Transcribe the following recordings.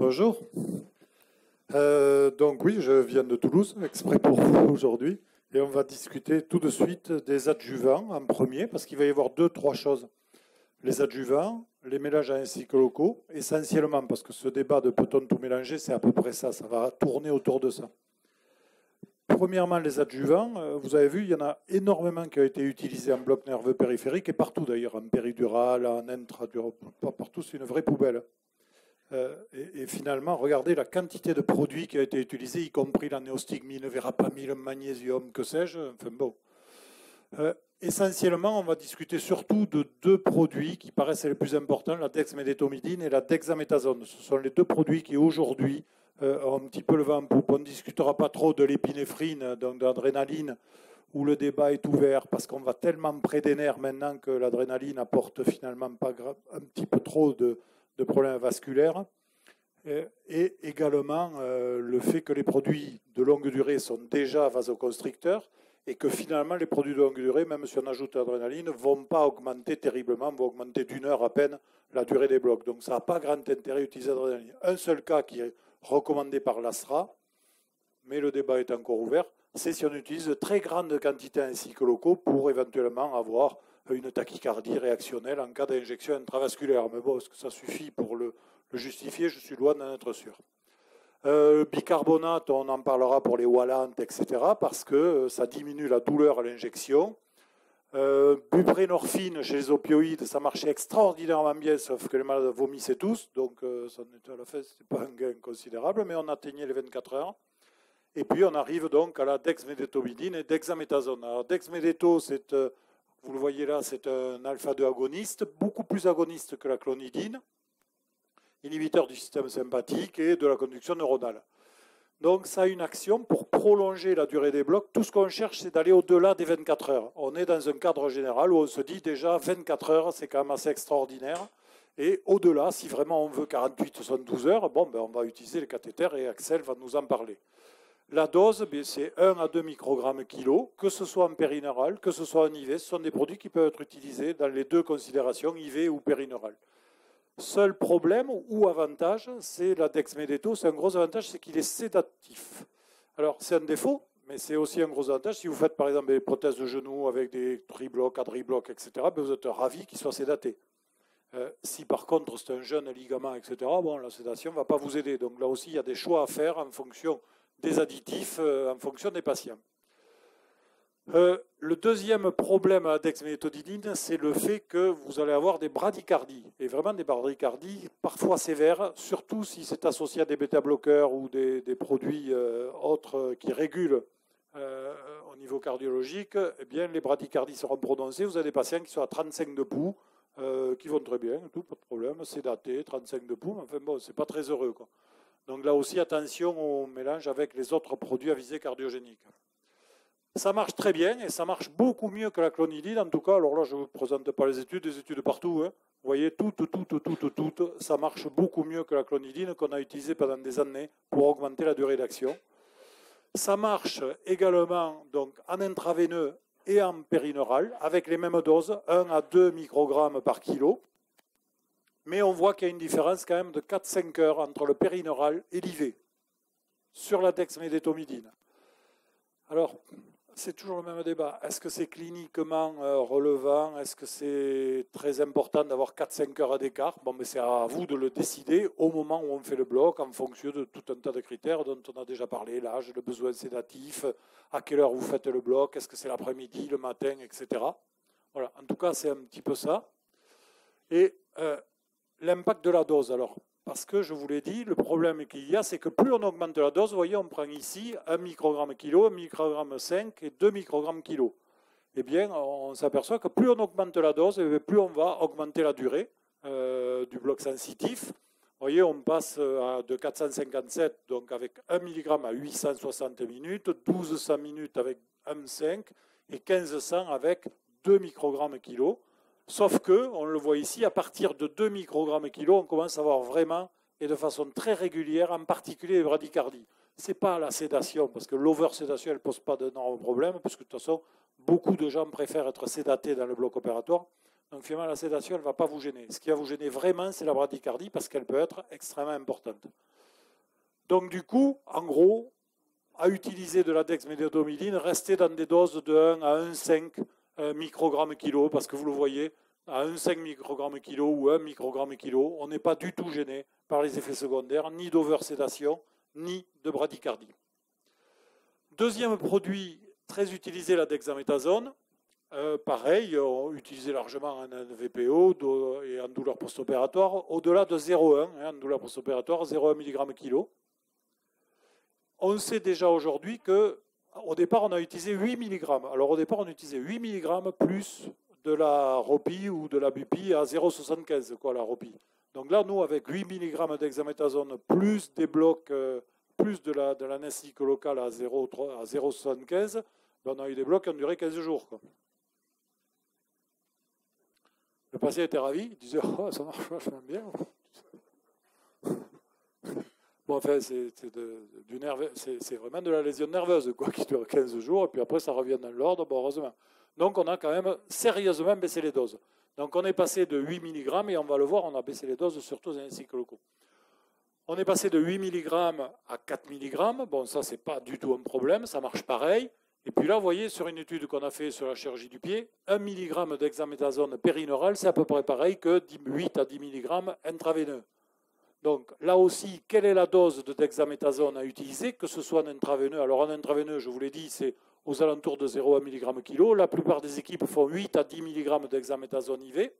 Bonjour. Donc oui, je viens de Toulouse, exprès pour vous aujourd'hui, et on va discuter tout de suite des adjuvants en premier, parce qu'il va y avoir trois choses. Les adjuvants, les mélanges à un cycle locaux, essentiellement, parce que ce débat de peut-on tout mélanger, c'est à peu près ça, ça va tourner autour de ça. Premièrement, les adjuvants, vous avez vu, il y en a énormément qui ont été utilisés en bloc nerveux périphérique, et partout d'ailleurs, en péridurale, en intradural, partout, c'est une vraie poubelle. Et finalement, regardez la quantité de produits qui a été utilisés, y compris la néostigmine, le verapamil, le magnésium, que sais-je. Enfin bon. Essentiellement, on va discuter surtout de deux produits qui paraissent les plus importants, la dexmédétomidine et la dexaméthasone. Ce sont les deux produits qui aujourd'hui ont un petit peu le vent en poupe. On ne discutera pas trop de l'épinéphrine, donc de l'adrénaline, où le débat est ouvert parce qu'on va tellement près des nerfs maintenant que l'adrénaline apporte finalement pas un petit peu trop de problèmes vasculaires, et également le fait que les produits de longue durée sont déjà vasoconstricteurs et que finalement les produits de longue durée, même si on ajoute l'adrénaline, ne vont pas augmenter terriblement, vont augmenter d'une heure à peine la durée des blocs. Donc ça n'a pas grand intérêt d'utiliser l'adrénaline. Un seul cas qui est recommandé par l'ASRA, mais le débat est encore ouvert, c'est si on utilise de très grandes quantités en cycles locaux pour éventuellement avoir une tachycardie réactionnelle en cas d'injection intravasculaire. Mais bon, est-ce que ça suffit pour le justifier? Je suis loin d'en être sûr. Bicarbonate, on en parlera pour les wallantes, etc., parce que ça diminue la douleur à l'injection. Buprenorphine chez les opioïdes, ça marchait extraordinairement bien, sauf que les malades vomissaient tous, donc ça n'était à la fin, c'était pas un gain considérable, mais on atteignait les 24 heures. Et puis on arrive donc à la dexmédétomidine et dexaméthasone. Alors dexmédéto, vous le voyez là, c'est un alpha-2 agoniste, beaucoup plus agoniste que la clonidine, inhibiteur du système sympathique et de la conduction neuronale. Donc ça a une action pour prolonger la durée des blocs. Tout ce qu'on cherche, c'est d'aller au-delà des 24 heures. On est dans un cadre général où on se dit déjà 24 heures, c'est quand même assez extraordinaire. Et au-delà, si vraiment on veut 48 ou 72 heures, bon, ben on va utiliser les cathéters et Axel va nous en parler. La dose, c'est 1 à 2 microgrammes kilo, que ce soit en périneural, que ce soit en IV. Ce sont des produits qui peuvent être utilisés dans les deux considérations, IV ou périneural. Seul problème ou avantage, c'est la dexmédéto. C'est un gros avantage, c'est qu'il est sédatif. Alors, c'est un défaut, mais c'est aussi un gros avantage. Si vous faites par exemple des prothèses de genoux avec des triblocs, quadriblocs, etc., vous êtes ravi qu'ils soient sédatés. Si par contre c'est un jeune ligament, etc., bon, la sédation ne va pas vous aider. Donc là aussi, il y a des choix à faire en fonction des additifs, en fonction des patients. Le deuxième problème à la dexmédétomidine, c'est le fait que vous allez avoir des bradycardies, et vraiment des bradycardies parfois sévères, surtout si c'est associé à des bêta-bloqueurs ou des produits autres qui régulent au niveau cardiologique. Eh bien, les bradycardies seront prononcées. Vous avez des patients qui sont à 35 de pouls, qui vont très bien, tout, pas de problème, sédatés, 35 de pouls, enfin bon, c'est pas très heureux, quoi. Donc là aussi, attention au mélange avec les autres produits à visée cardiogénique. Ça marche très bien et ça marche beaucoup mieux que la clonidine. En tout cas, alors là, je ne vous présente pas les études partout. Hein. Vous voyez, toutes, ça marche beaucoup mieux que la clonidine qu'on a utilisée pendant des années pour augmenter la durée d'action. Ça marche également donc, en intraveineux et en périneural avec les mêmes doses, 1 à 2 microgrammes par kilo. Mais on voit qu'il y a une différence quand même de 4-5 heures entre le périneural et l'IV sur la dexmédétomidine. Alors, c'est toujours le même débat. Est-ce que c'est cliniquement relevant? Est-ce que c'est très important d'avoir 4-5 heures d'écart? Bon, mais c'est à vous de le décider au moment où on fait le bloc, en fonction de tout un tas de critères dont on a déjà parlé, l'âge, le besoin sédatif, à quelle heure vous faites le bloc, est-ce que c'est l'après-midi, le matin, etc. Voilà, en tout cas, c'est un petit peu ça. Et l'impact de la dose, alors, parce que je vous l'ai dit, le problème qu'il y a, c'est que plus on augmente la dose, vous voyez, on prend ici 1 microgramme kilo, 1 microgramme 5 et 2 microgrammes kilo. Eh bien, on s'aperçoit que plus on augmente la dose, plus on va augmenter la durée du bloc sensitif. Vous voyez, on passe de 457, donc avec 1 mg à 860 minutes, 1200 minutes avec 1,5 et 1500 avec 2 microgrammes kilo. Sauf que, on le voit ici, à partir de 2 microgrammes kilo, on commence à avoir vraiment, et de façon très régulière, en particulier les bradycardies. Ce n'est pas la sédation, parce que l'oversédation, elle ne pose pas d'énormes problèmes, parce que de toute façon, beaucoup de gens préfèrent être sédatés dans le bloc opératoire. Donc finalement, la sédation, elle ne va pas vous gêner. Ce qui va vous gêner vraiment, c'est la bradycardie, parce qu'elle peut être extrêmement importante. Donc du coup, en gros, à utiliser de la dexmédetomidine, restez dans des doses de 1 à 1,5 microgrammes kilo, parce que vous le voyez, à 1,5 microgrammes kilo ou 1 microgramme kilo, on n'est pas du tout gêné par les effets secondaires, ni d'oversédation, ni de bradycardie. Deuxième produit très utilisé, la dexaméthasone. Pareil, utilisé largement en VPO et en douleur post-opératoire, au-delà de 0,1 en douleur post-opératoire, 0,1 mg kilo. On sait déjà aujourd'hui qu'au départ, on a utilisé 8 mg. Alors au départ, on utilisait 8 mg plus de la Ropi ou de la Bupi à 0,75, la Ropi. Donc là, nous, avec 8 mg d'hexaméthasone plus des blocs, plus de l'anesthésique locale à 0,75, on a eu des blocs qui ont duré 15 jours. Le patient était ravi, il disait « Oh, ça marche vachement bien ». Bon, enfin, c'est vraiment de la lésion nerveuse, qui dure 15 jours, et puis après, ça revient dans l'ordre, bon, heureusement. Donc, on a quand même sérieusement baissé les doses. Donc, on est passé de 8 mg, et on va le voir, on a baissé les doses, surtout dans les cycles locaux. On est passé de 8 mg à 4 mg. Bon, ça, c'est pas du tout un problème, ça marche pareil. Et puis là, vous voyez, sur une étude qu'on a fait sur la chirurgie du pied, 1 mg d'hexaméthasone périneural, c'est à peu près pareil que 8 à 10 mg intraveineux. Donc là aussi, quelle est la dose de dexaméthasone à utiliser, que ce soit en intraveineux? Alors en intraveineux, je vous l'ai dit, c'est aux alentours de 0,1 mg kilo. La plupart des équipes font 8 à 10 mg d'hexaméthasone IV.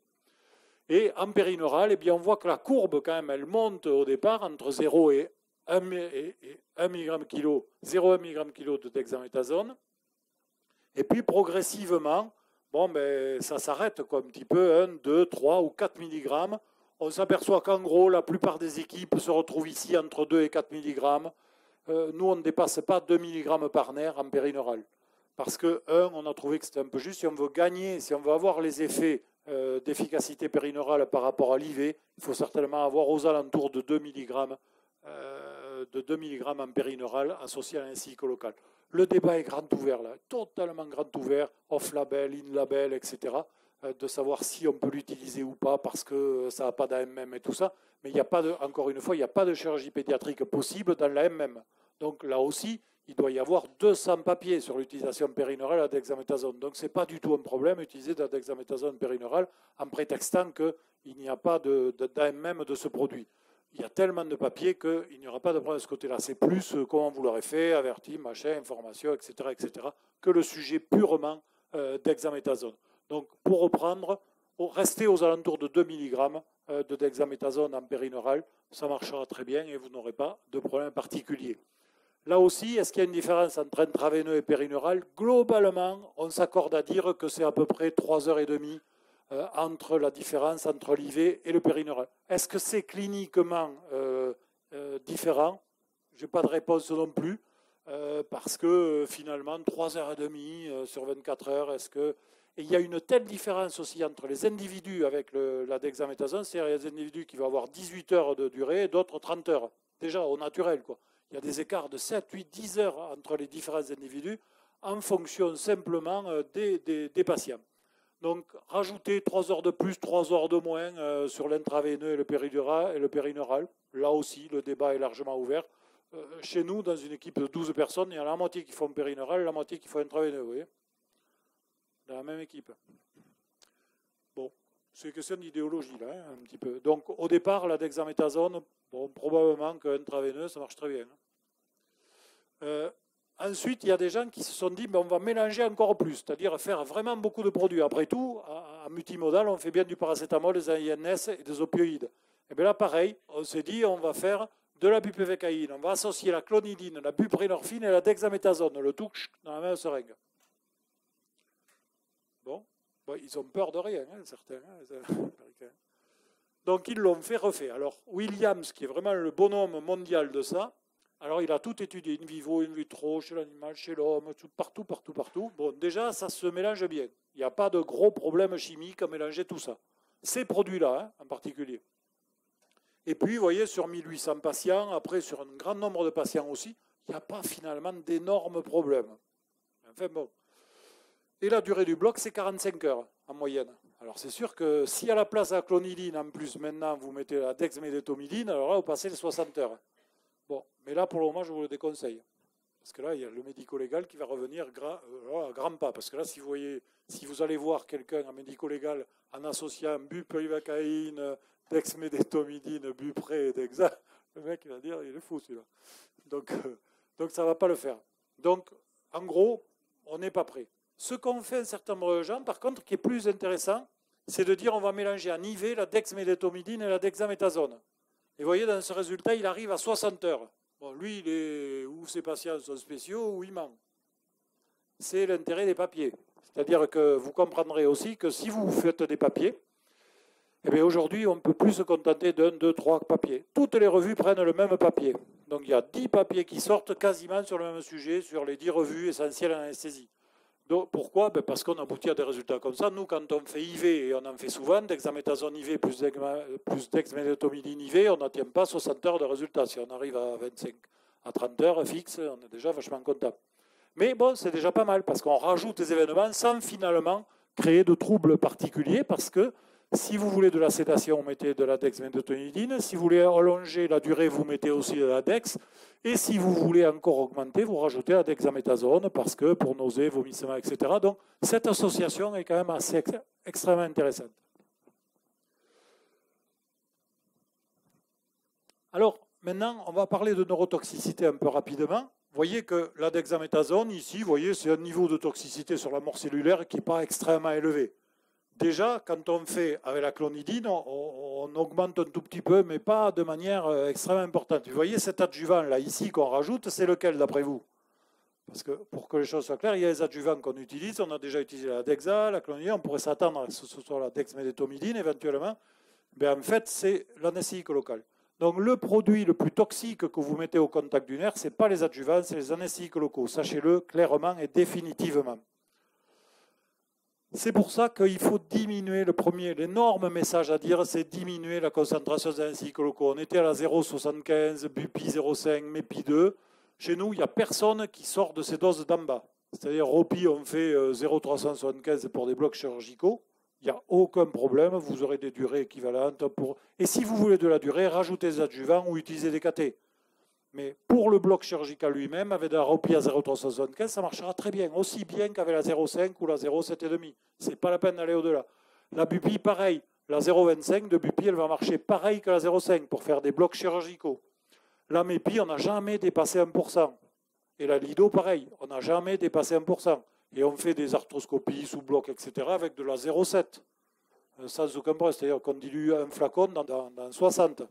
Et en périneural, eh bien, on voit que la courbe, quand même, elle monte au départ entre 0 et 1 mg kilo, 0,1 mg kilo de dexaméthasone. Et puis progressivement, ça s'arrête un petit peu, 1, 2, 3 ou 4 mg. On s'aperçoit qu'en gros, la plupart des équipes se retrouvent ici entre 2 et 4 mg. Nous, on ne dépasse pas 2 mg par nerf en périneural. Parce que, on a trouvé que c'était un peu juste. Si on veut gagner, si on veut avoir les effets d'efficacité périneurale par rapport à l'IV, il faut certainement avoir aux alentours de 2 mg en périneural associé à l'anesthésique local. Le débat est grand ouvert, là, totalement grand ouvert, off-label, in-label, etc., de savoir si on peut l'utiliser ou pas parce que ça n'a pas d'AMM et tout ça. Mais il n'y a pas encore une fois, il n'y a pas de chirurgie pédiatrique possible dans l'AMM. Donc là aussi, il doit y avoir 200 papiers sur l'utilisation périneurale de dexaméthasone. Donc ce n'est pas du tout un problème d'utiliser de la dexaméthasone périneurale en prétextant qu'il n'y a pas d'AMM de ce produit. Il y a tellement de papiers qu'il n'y aura pas de problème de ce côté-là. C'est plus comment vous l'aurez fait, averti, machin, information, etc., etc., que le sujet purement d'hexaméthasone. Donc, pour reprendre, restez aux alentours de 2 mg de dexaméthasone en périneural. Ça marchera très bien et vous n'aurez pas de problème particulier. Là aussi, est-ce qu'il y a une différence entre intraveineux et périneural? Globalement, on s'accorde à dire que c'est à peu près 3h30 entre la différence entre l'IV et le périneural. Est-ce que c'est cliniquement différent? Je n'ai pas de réponse non plus, parce que finalement, 3h30 sur 24 heures, est-ce que... Et il y a une telle différence aussi entre les individus avec la dexaméthasone, c'est-à-dire des individus qui vont avoir 18 heures de durée et d'autres 30 heures, déjà au naturel, quoi. Il y a des écarts de 7, 8, 10 heures entre les différents individus en fonction simplement des patients. Donc, rajouter 3 heures de plus, 3 heures de moins sur l'intraveineux et le périneural. Là aussi, le débat est largement ouvert. Chez nous, dans une équipe de 12 personnes, il y en a la moitié qui font périneural et la moitié qui font intraveineux, vous voyez, dans la même équipe. Bon, c'est une question d'idéologie, là, un petit peu. Donc, au départ, la dexaméthasone, probablement qu'intraveineux, ça marche très bien. Ensuite, il y a des gens qui se sont dit on va mélanger encore plus, c'est-à-dire faire vraiment beaucoup de produits. Après tout, en multimodal, on fait bien du paracétamol, des INS et des opioïdes. Et bien là, pareil, on s'est dit on va faire de la bupivacaïne, on va associer la clonidine, la buprenorphine et la dexaméthasone, le tout dans la même seringue. Bon, ils ont peur de rien, certains. Donc ils l'ont fait refait. Alors Williams, qui est vraiment le bonhomme mondial de ça, alors il a tout étudié, in vivo, in vitro, chez l'animal, chez l'homme, partout. Bon, déjà, ça se mélange bien. Il n'y a pas de gros problèmes chimiques à mélanger tout ça. Ces produits-là, en particulier. Et puis, vous voyez, sur 1800 patients, après sur un grand nombre de patients aussi, il n'y a pas finalement d'énormes problèmes. Enfin bon. Et la durée du bloc, c'est 45 heures en moyenne. Alors c'est sûr que si à la place de la clonidine, en plus maintenant vous mettez la dexmédetomidine, alors là vous passez les 60 heures. Bon, mais là pour le moment je vous le déconseille. Parce que là il y a le médico-légal qui va revenir à grands pas. Parce que là si vous allez voir quelqu'un en médico-légal en associant bupropivacaïne, dexmédetomidine, bupré et dexa, le mec il va dire il est fou celui-là. Donc ça ne va pas le faire. Donc en gros, on n'est pas prêt. Ce qu'ont fait un certain nombre de gens, par contre, qui est plus intéressant, c'est de dire on va mélanger en IV la dexmédetomidine et la dexaméthasone. Et vous voyez, dans ce résultat, il arrive à 60 heures. Bon, lui, ou ses patients sont spéciaux, ou il ment. C'est l'intérêt des papiers. C'est-à-dire que vous comprendrez aussi que si vous faites des papiers, eh bien aujourd'hui, on ne peut plus se contenter d'un, deux, trois papiers. Toutes les revues prennent le même papier. Donc il y a 10 papiers qui sortent quasiment sur le même sujet, sur les 10 revues essentielles en anesthésie. Donc, pourquoi? Parce qu'on aboutit à des résultats comme ça. Nous, quand on fait IV, et on en fait souvent, dexaméthasone IV plus dexmédetomidine IV, on n'atteint pas 60 heures de résultats. Si on arrive à 25, à 30 heures fixe, on est déjà vachement content. Mais bon, c'est déjà pas mal, parce qu'on rajoute des événements sans finalement créer de troubles particuliers, parce que si vous voulez de la sédation, vous mettez de la dexmédetomidine. Si vous voulez allonger la durée, vous mettez aussi de la dex. Et si vous voulez encore augmenter, vous rajoutez la dexaméthasone parce que pour nausées, vomissements, etc. Donc, cette association est quand même assez extrêmement intéressante. Alors, maintenant, on va parler de neurotoxicité un peu rapidement. Vous voyez que la dexaméthasone, ici, vous voyez, c'est un niveau de toxicité sur la mort cellulaire qui n'est pas extrêmement élevé. Déjà, quand on fait avec la clonidine, on augmente un tout petit peu, mais pas de manière extrêmement importante. Vous voyez cet adjuvant là, ici, qu'on rajoute, c'est lequel d'après vous? Parce que pour que les choses soient claires, il y a les adjuvants qu'on utilise. On a déjà utilisé la dexa, la clonidine, on pourrait s'attendre à ce que ce soit la dexmédetomidine éventuellement. Mais en fait, c'est l'anesthésique local. Donc le produit le plus toxique que vous mettez au contact du nerf, ce n'est pas les adjuvants, c'est les anesthésiques locaux. Sachez-le clairement et définitivement. C'est pour ça qu'il faut diminuer l'énorme message à dire, c'est diminuer la concentration des anesthésiques locaux. On était à la 0,75, BUPI 0,5, MEPI 2. Chez nous, il n'y a personne qui sort de ces doses d'en bas. C'est-à-dire, ROPI, on fait 0,375 pour des blocs chirurgicaux. Il n'y a aucun problème, vous aurez des durées équivalentes. Et si vous voulez de la durée, rajoutez des adjuvants ou utilisez des cathés. Mais pour le bloc chirurgical lui-même, avec de la ROPI à 0,375, ça marchera très bien, aussi bien qu'avec la 0,5 ou la 0,7,5. Ce n'est pas la peine d'aller au-delà. La BUPI, pareil. La 0,25 de BUPI, elle va marcher pareil que la 0,5 pour faire des blocs chirurgicaux. La MEPI, on n'a jamais dépassé 1%. Et la LIDO, pareil, on n'a jamais dépassé 1%. Et on fait des arthroscopies sous bloc, etc., avec de la 0,7. Sans aucun problème. C'est-à-dire qu'on dilue un flacon dans 60.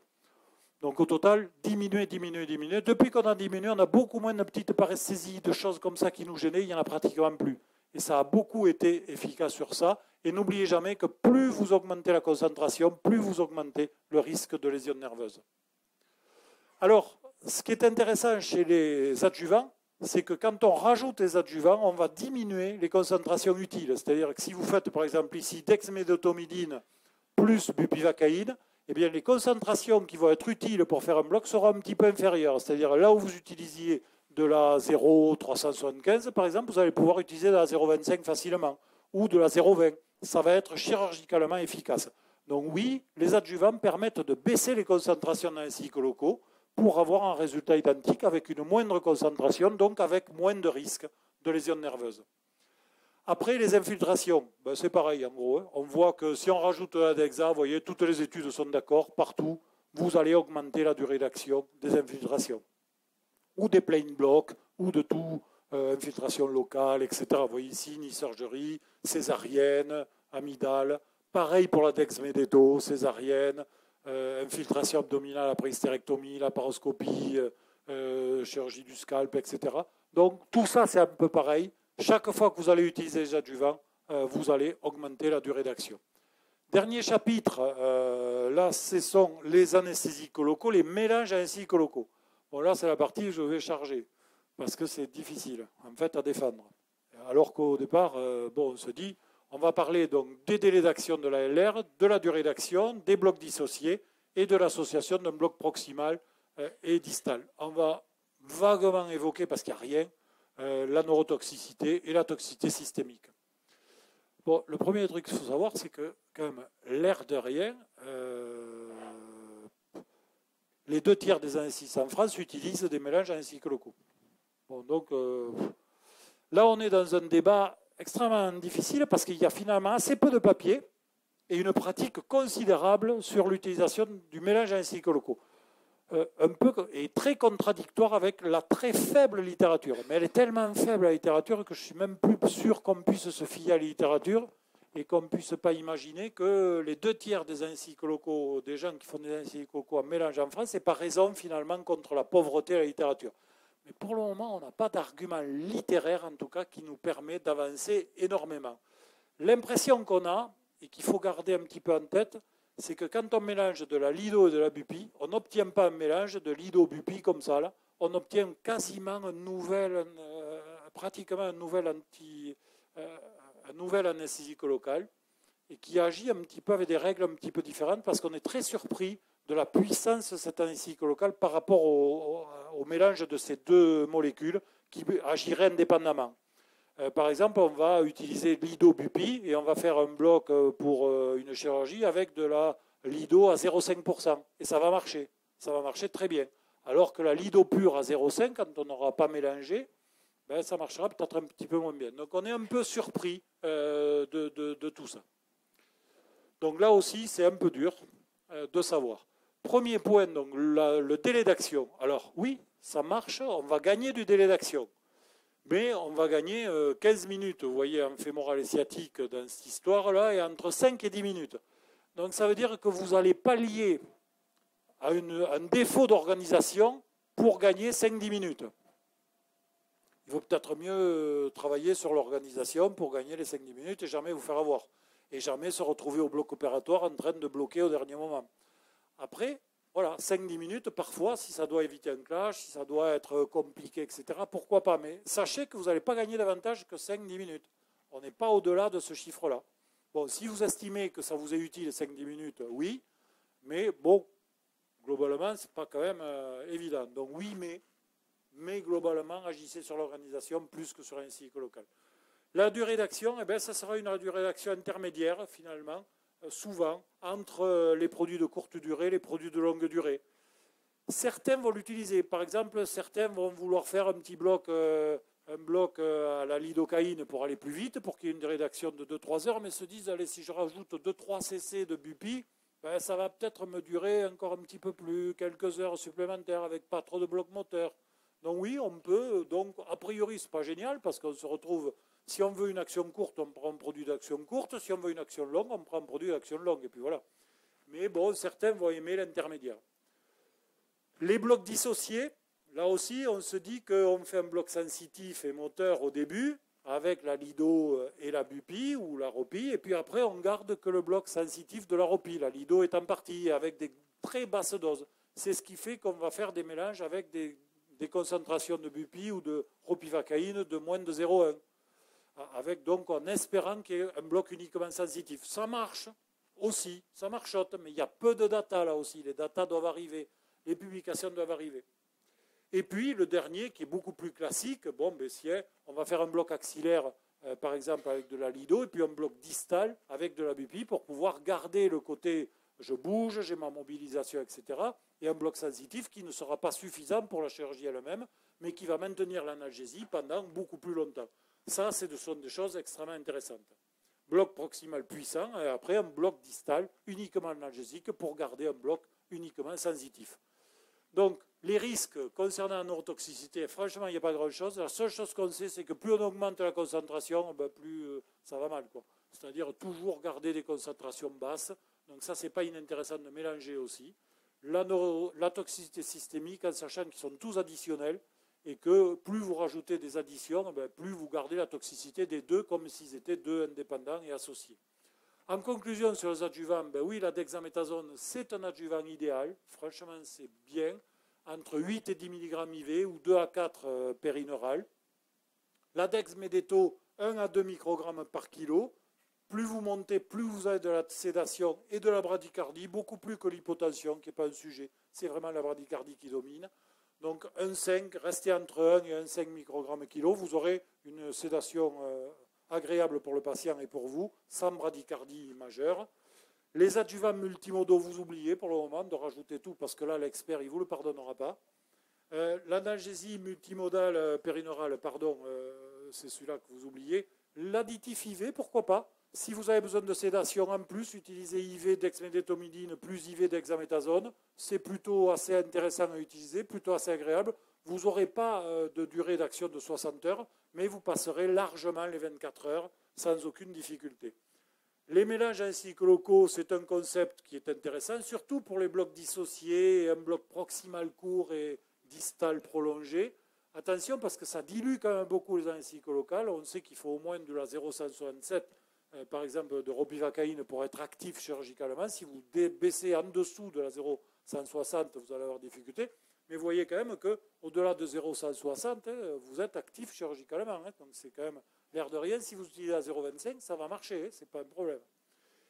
Donc au total, diminuer. Depuis qu'on a diminué, on a beaucoup moins de petites paresthésies, de choses comme ça qui nous gênaient, il n'y en a pratiquement plus. Et ça a beaucoup été efficace sur ça. Et n'oubliez jamais que plus vous augmentez la concentration, plus vous augmentez le risque de lésion nerveuse. Alors, ce qui est intéressant chez les adjuvants, c'est que quand on rajoute des adjuvants, on va diminuer les concentrations utiles. C'est-à-dire que si vous faites par exemple ici dexmédetomidine plus bupivacaïne, eh bien, les concentrations qui vont être utiles pour faire un bloc seront un petit peu inférieures. C'est-à-dire là où vous utilisiez de la 0,375, par exemple, vous allez pouvoir utiliser de la 0,25 facilement, ou de la 0,20. Ça va être chirurgicalement efficace. Donc oui, les adjuvants permettent de baisser les concentrations d'anesthésiques locaux pour avoir un résultat identique avec une moindre concentration, donc avec moins de risque de lésion nerveuse. Après, les infiltrations, ben c'est pareil en gros. On voit que si on rajoute la dexa, vous voyez, toutes les études sont d'accord, partout, vous allez augmenter la durée d'action des infiltrations. Ou des plain blocks, ou de tout, infiltration locale, etc. Vous voyez ici, ni-surgerie, césarienne, amygdale. Pareil pour la dexmédeto, césarienne, infiltration abdominale après hystérectomie, laparoscopie, chirurgie du scalp, etc. Donc tout ça, c'est un peu pareil. Chaque fois que vous allez utiliser les adjuvants, vous allez augmenter la durée d'action. Dernier chapitre, là, ce sont les anesthésiques locaux, les mélanges anesthésiques locaux. Bon, là, c'est la partie que je vais charger, parce que c'est difficile, en fait, à défendre. Alors qu'au départ, on se dit, on va parler donc des délais d'action de la LR, de la durée d'action, des blocs dissociés et de l'association d'un bloc proximal et distal. On va vaguement évoquer, parce qu'il n'y a rien, la neurotoxicité et la toxicité systémique. Bon, le premier truc qu'il faut savoir, c'est que, quand même, l'air de rien, les 2 tiers des anesthésies en France utilisent des mélanges anesthésiques locaux. Bon, donc, là, on est dans un débat extrêmement difficile parce qu'il y a finalement assez peu de papier et une pratique considérable sur l'utilisation du mélange anesthésique locaux. Un peu et très contradictoire avec la très faible littérature. Mais elle est tellement faible la littérature que je suis même plus sûr qu'on puisse se fier à la littérature et qu'on ne puisse pas imaginer que les 2 tiers des anesthésiques locaux, des gens qui font des anesthésiques locaux en mélange en France, c'est pas raison finalement contre la pauvreté de la littérature. Mais pour le moment, on n'a pas d'argument littéraire, en tout cas, qui nous permet d'avancer énormément. L'impression qu'on a, et qu'il faut garder un petit peu en tête, c'est que quand on mélange de la Lido et de la Bupi, on n'obtient pas un mélange de Lido-Bupi comme ça, là. On obtient quasiment pratiquement un nouvel anesthésique local, et qui agit un petit peu avec des règles un petit peu différentes, parce qu'on est très surpris de la puissance de cet anesthésique local par rapport au mélange de ces 2 molécules qui agiraient indépendamment. Par exemple, on va utiliser Lido-Bupi et on va faire un bloc pour une chirurgie avec de la Lido à 0,5%. Et ça va marcher. Ça va marcher très bien. Alors que la Lido pure à 0,5, quand on n'aura pas mélangé, ben, ça marchera peut-être un petit peu moins bien. Donc on est un peu surpris de tout ça. Donc là aussi, c'est un peu dur de savoir. Premier point, donc le délai d'action. Alors oui, ça marche, on va gagner du délai d'action. Mais on va gagner 15 minutes, vous voyez, en fémoral et sciatique dans cette histoire-là, et entre 5 et 10 minutes. Donc ça veut dire que vous allez pallier à un défaut d'organisation pour gagner 5-10 minutes. Il vaut peut-être mieux travailler sur l'organisation pour gagner les 5-10 minutes et jamais vous faire avoir. Et jamais se retrouver au bloc opératoire en train de bloquer au dernier moment. Après, voilà, 5-10 minutes, parfois, si ça doit éviter un clash, si ça doit être compliqué, etc., pourquoi pas. Mais sachez que vous n'allez pas gagner davantage que 5-10 minutes. On n'est pas au-delà de ce chiffre-là. Bon, si vous estimez que ça vous est utile 5-10 minutes, oui. Mais bon, globalement, ce n'est pas quand même évident. Donc oui, mais globalement, agissez sur l'organisation plus que sur un cycle local. La durée d'action, eh bien, ça sera une durée d'action intermédiaire, finalement, souvent, entre les produits de courte durée et les produits de longue durée. Certains vont l'utiliser. Par exemple, certains vont vouloir faire un petit bloc, un bloc à la lidocaïne pour aller plus vite, pour qu'il y ait une durée d'action de 2-3 heures, mais se disent, allez, si je rajoute 2-3 cc de Bupi, ben, ça va peut-être me durer encore un petit peu plus, quelques heures supplémentaires, avec pas trop de blocs moteurs. Donc oui, on peut. Donc, a priori, ce n'est pas génial, parce qu'on se retrouve... Si on veut une action courte, on prend un produit d'action courte. Si on veut une action longue, on prend un produit d'action longue. Et puis voilà. Mais bon, certains vont aimer l'intermédiaire. Les blocs dissociés, là aussi, on se dit qu'on fait un bloc sensitif et moteur au début, avec la Lido et la Bupi ou la Ropi. Et puis après, on garde que le bloc sensitif de la Ropi. La Lido est en partie avec des très basses doses. C'est ce qui fait qu'on va faire des mélanges avec des concentrations de Bupi ou de ropivacaïne de moins de 0,1. Avec donc en espérant qu'il y ait un bloc uniquement sensitif. Ça marche aussi, ça marchote, mais il y a peu de data là aussi. Les data doivent arriver, les publications doivent arriver. Et puis le dernier, qui est beaucoup plus classique, bon, ben, on va faire un bloc axillaire, par exemple avec de la Lido, et puis un bloc distal avec de la Bupi pour pouvoir garder le côté je bouge, j'ai ma mobilisation, etc. Et un bloc sensitif qui ne sera pas suffisant pour la chirurgie elle-même, mais qui va maintenir l'analgésie pendant beaucoup plus longtemps. Ça, ce sont des choses extrêmement intéressantes. Bloc proximal puissant et après un bloc distal uniquement analgésique pour garder un bloc uniquement sensitif. Donc, les risques concernant la neurotoxicité, franchement, il n'y a pas grand-chose. La seule chose qu'on sait, c'est que plus on augmente la concentration, ben plus ça va mal, quoi. C'est-à-dire toujours garder des concentrations basses. Donc ça, ce n'est pas inintéressant de mélanger aussi. La toxicité systémique, en sachant qu'ils sont tous additionnels, et que plus vous rajoutez des additions, ben plus vous gardez la toxicité des deux comme s'ils étaient deux indépendants et associés. En conclusion sur les adjuvants, ben oui, la dexaméthasone, c'est un adjuvant idéal. Franchement, c'est bien. Entre 8 et 10 mg IV ou 2 à 4 périneural. La dexmédéto, 1 à 2 microgrammes par kilo. Plus vous montez, plus vous avez de la sédation et de la bradycardie, beaucoup plus que l'hypotension, qui n'est pas un sujet. C'est vraiment la bradycardie qui domine. Donc 1,5, restez entre 1 et 1,5 microgrammes kilo, vous aurez une sédation agréable pour le patient et pour vous, sans bradycardie majeure. Les adjuvants multimodaux, vous oubliez pour le moment de rajouter tout, parce que là, l'expert, il ne vous le pardonnera pas. L'analgésie multimodale périneurale, pardon, c'est celui-là que vous oubliez. L'additif IV, pourquoi pas? Si vous avez besoin de sédation en plus, utilisez IV dexmédétomidine plus IV dexaméthasone. C'est plutôt assez intéressant à utiliser, plutôt assez agréable. Vous n'aurez pas de durée d'action de 60 heures, mais vous passerez largement les 24 heures sans aucune difficulté. Les mélanges en cycles locaux, c'est un concept qui est intéressant, surtout pour les blocs dissociés, un bloc proximal court et distal prolongé. Attention, parce que ça dilue quand même beaucoup les enzymes locales. On sait qu'il faut au moins de la 0,167, par exemple, de ropivacaïne pour être actif chirurgicalement. Si vous baissez en dessous de la 0,160, vous allez avoir des difficultés. Mais vous voyez quand même qu'au-delà de 0,160, vous êtes actif chirurgicalement. Donc c'est quand même l'air de rien. Si vous utilisez à 0,25, ça va marcher, ce n'est pas un problème.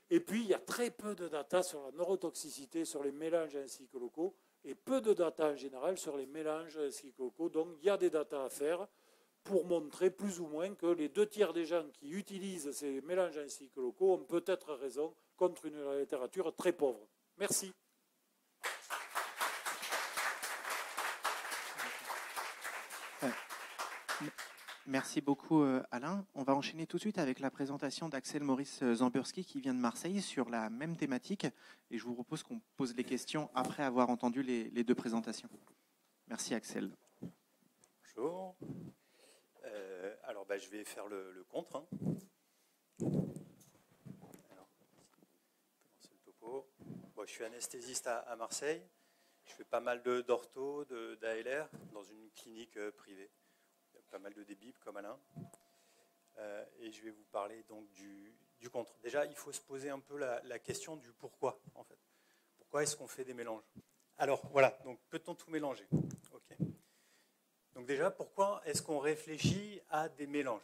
Et puis, il y a très peu de data sur la neurotoxicité, sur les mélanges en cycles locaux, et peu de data en général sur les mélanges en cycles locaux. Donc, il y a des data à faire pour montrer plus ou moins que les 2/3 des gens qui utilisent ces mélanges en cycles locaux ont peut-être raison contre une littérature très pauvre. Merci. Merci beaucoup Alain. On va enchaîner tout de suite avec la présentation d'Axel Maurice Zamburski qui vient de Marseille sur la même thématique. Et je vous propose qu'on pose les questions après avoir entendu les deux présentations. Merci Axel. Bonjour. Alors je vais faire le contre. Alors, commencer le topo. Bon, je suis anesthésiste à Marseille. Je fais pas mal d'ortho, d'ALR dans une clinique privée. Pas mal de débits comme Alain. Et je vais vous parler donc du contre. Déjà, il faut se poser un peu la question du pourquoi, en fait. Pourquoi est-ce qu'on fait des mélanges? Alors, voilà, donc peut-on tout mélanger? Ok. Donc déjà, pourquoi est-ce qu'on réfléchit à des mélanges?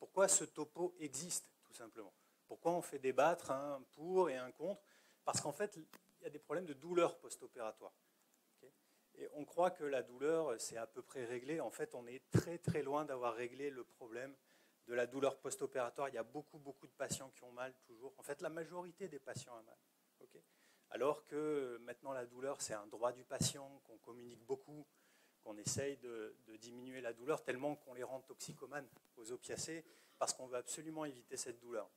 Pourquoi ce topo existe, tout simplement? Pourquoi on fait débattre un pour et un contre? Parce qu'en fait, il y a des problèmes de douleur post-opératoire. Et on croit que la douleur, c'est à peu près réglé. En fait, on est très très loin d'avoir réglé le problème de la douleur post-opératoire. Il y a beaucoup de patients qui ont mal toujours. En fait, la majorité des patients ont mal. Okay, alors que maintenant, la douleur, c'est un droit du patient, qu'on communique beaucoup, qu'on essaye de diminuer la douleur, tellement qu'on les rend toxicomanes aux opiacés, parce qu'on veut absolument éviter cette douleur.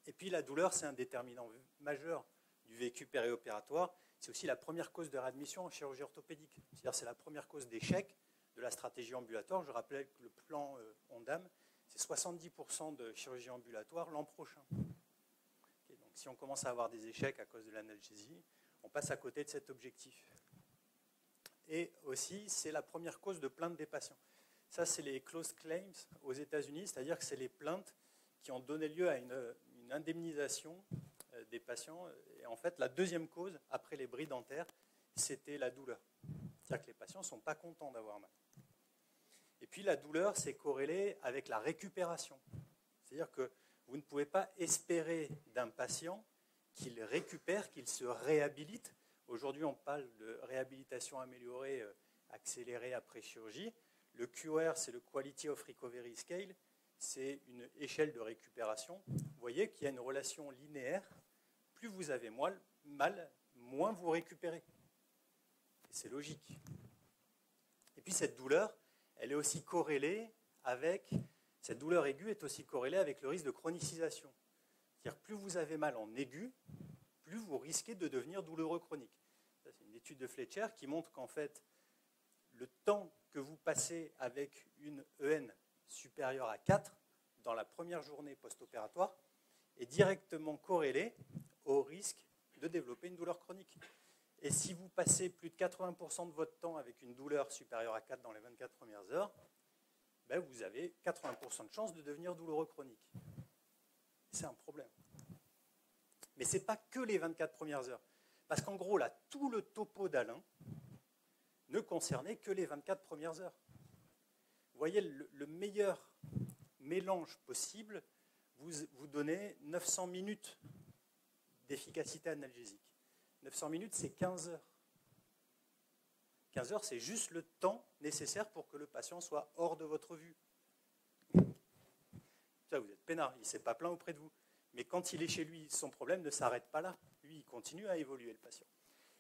Et puis, la douleur, c'est un déterminant majeur du vécu périopératoire. C'est aussi la première cause de réadmission en chirurgie orthopédique. C'est-à-dire c'est la première cause d'échec de la stratégie ambulatoire. Je rappelle que le plan ONDAM, c'est 70% de chirurgie ambulatoire l'an prochain. Okay, donc si on commence à avoir des échecs à cause de l'analgésie, on passe à côté de cet objectif. Et aussi, c'est la première cause de plainte des patients. Ça, c'est les closed claims aux États-Unis, c'est-à-dire que c'est les plaintes qui ont donné lieu à une indemnisation des patients. Et en fait, la deuxième cause, après les bris dentaires, c'était la douleur. C'est-à-dire que les patients ne sont pas contents d'avoir mal. Et puis la douleur, c'est corrélé avec la récupération. C'est-à-dire que vous ne pouvez pas espérer d'un patient qu'il récupère, qu'il se réhabilite. Aujourd'hui, on parle de réhabilitation améliorée, accélérée après chirurgie. Le QR, c'est le Quality of Recovery Scale. C'est une échelle de récupération. Vous voyez qu'il y a une relation linéaire. Plus vous avez mal, moins vous récupérez. C'est logique. Et puis cette douleur, elle est aussi corrélée avec, cette douleur aiguë est aussi corrélée avec le risque de chronicisation. C'est-à-dire plus vous avez mal en aigu, plus vous risquez de devenir douloureux chronique. C'est une étude de Fletcher qui montre qu'en fait, le temps que vous passez avec une EN supérieure à 4 dans la première journée post-opératoire est directement corrélé au risque de développer une douleur chronique. Et si vous passez plus de 80% de votre temps avec une douleur supérieure à 4 dans les 24 premières heures, ben vous avez 80% de chances de devenir douloureux chronique. C'est un problème. Mais ce n'est pas que les 24 premières heures. Parce qu'en gros, là, tout le topo d'Alain ne concernait que les 24 premières heures. Vous voyez, le meilleur mélange possible vous donnez 900 minutes d'efficacité analgésique. 900 minutes, c'est 15 heures. 15 heures, c'est juste le temps nécessaire pour que le patient soit hors de votre vue. Ça, vous êtes peinard, il ne s'est pas plaint auprès de vous. Mais quand il est chez lui, son problème ne s'arrête pas là. Lui, il continue à évoluer, le patient.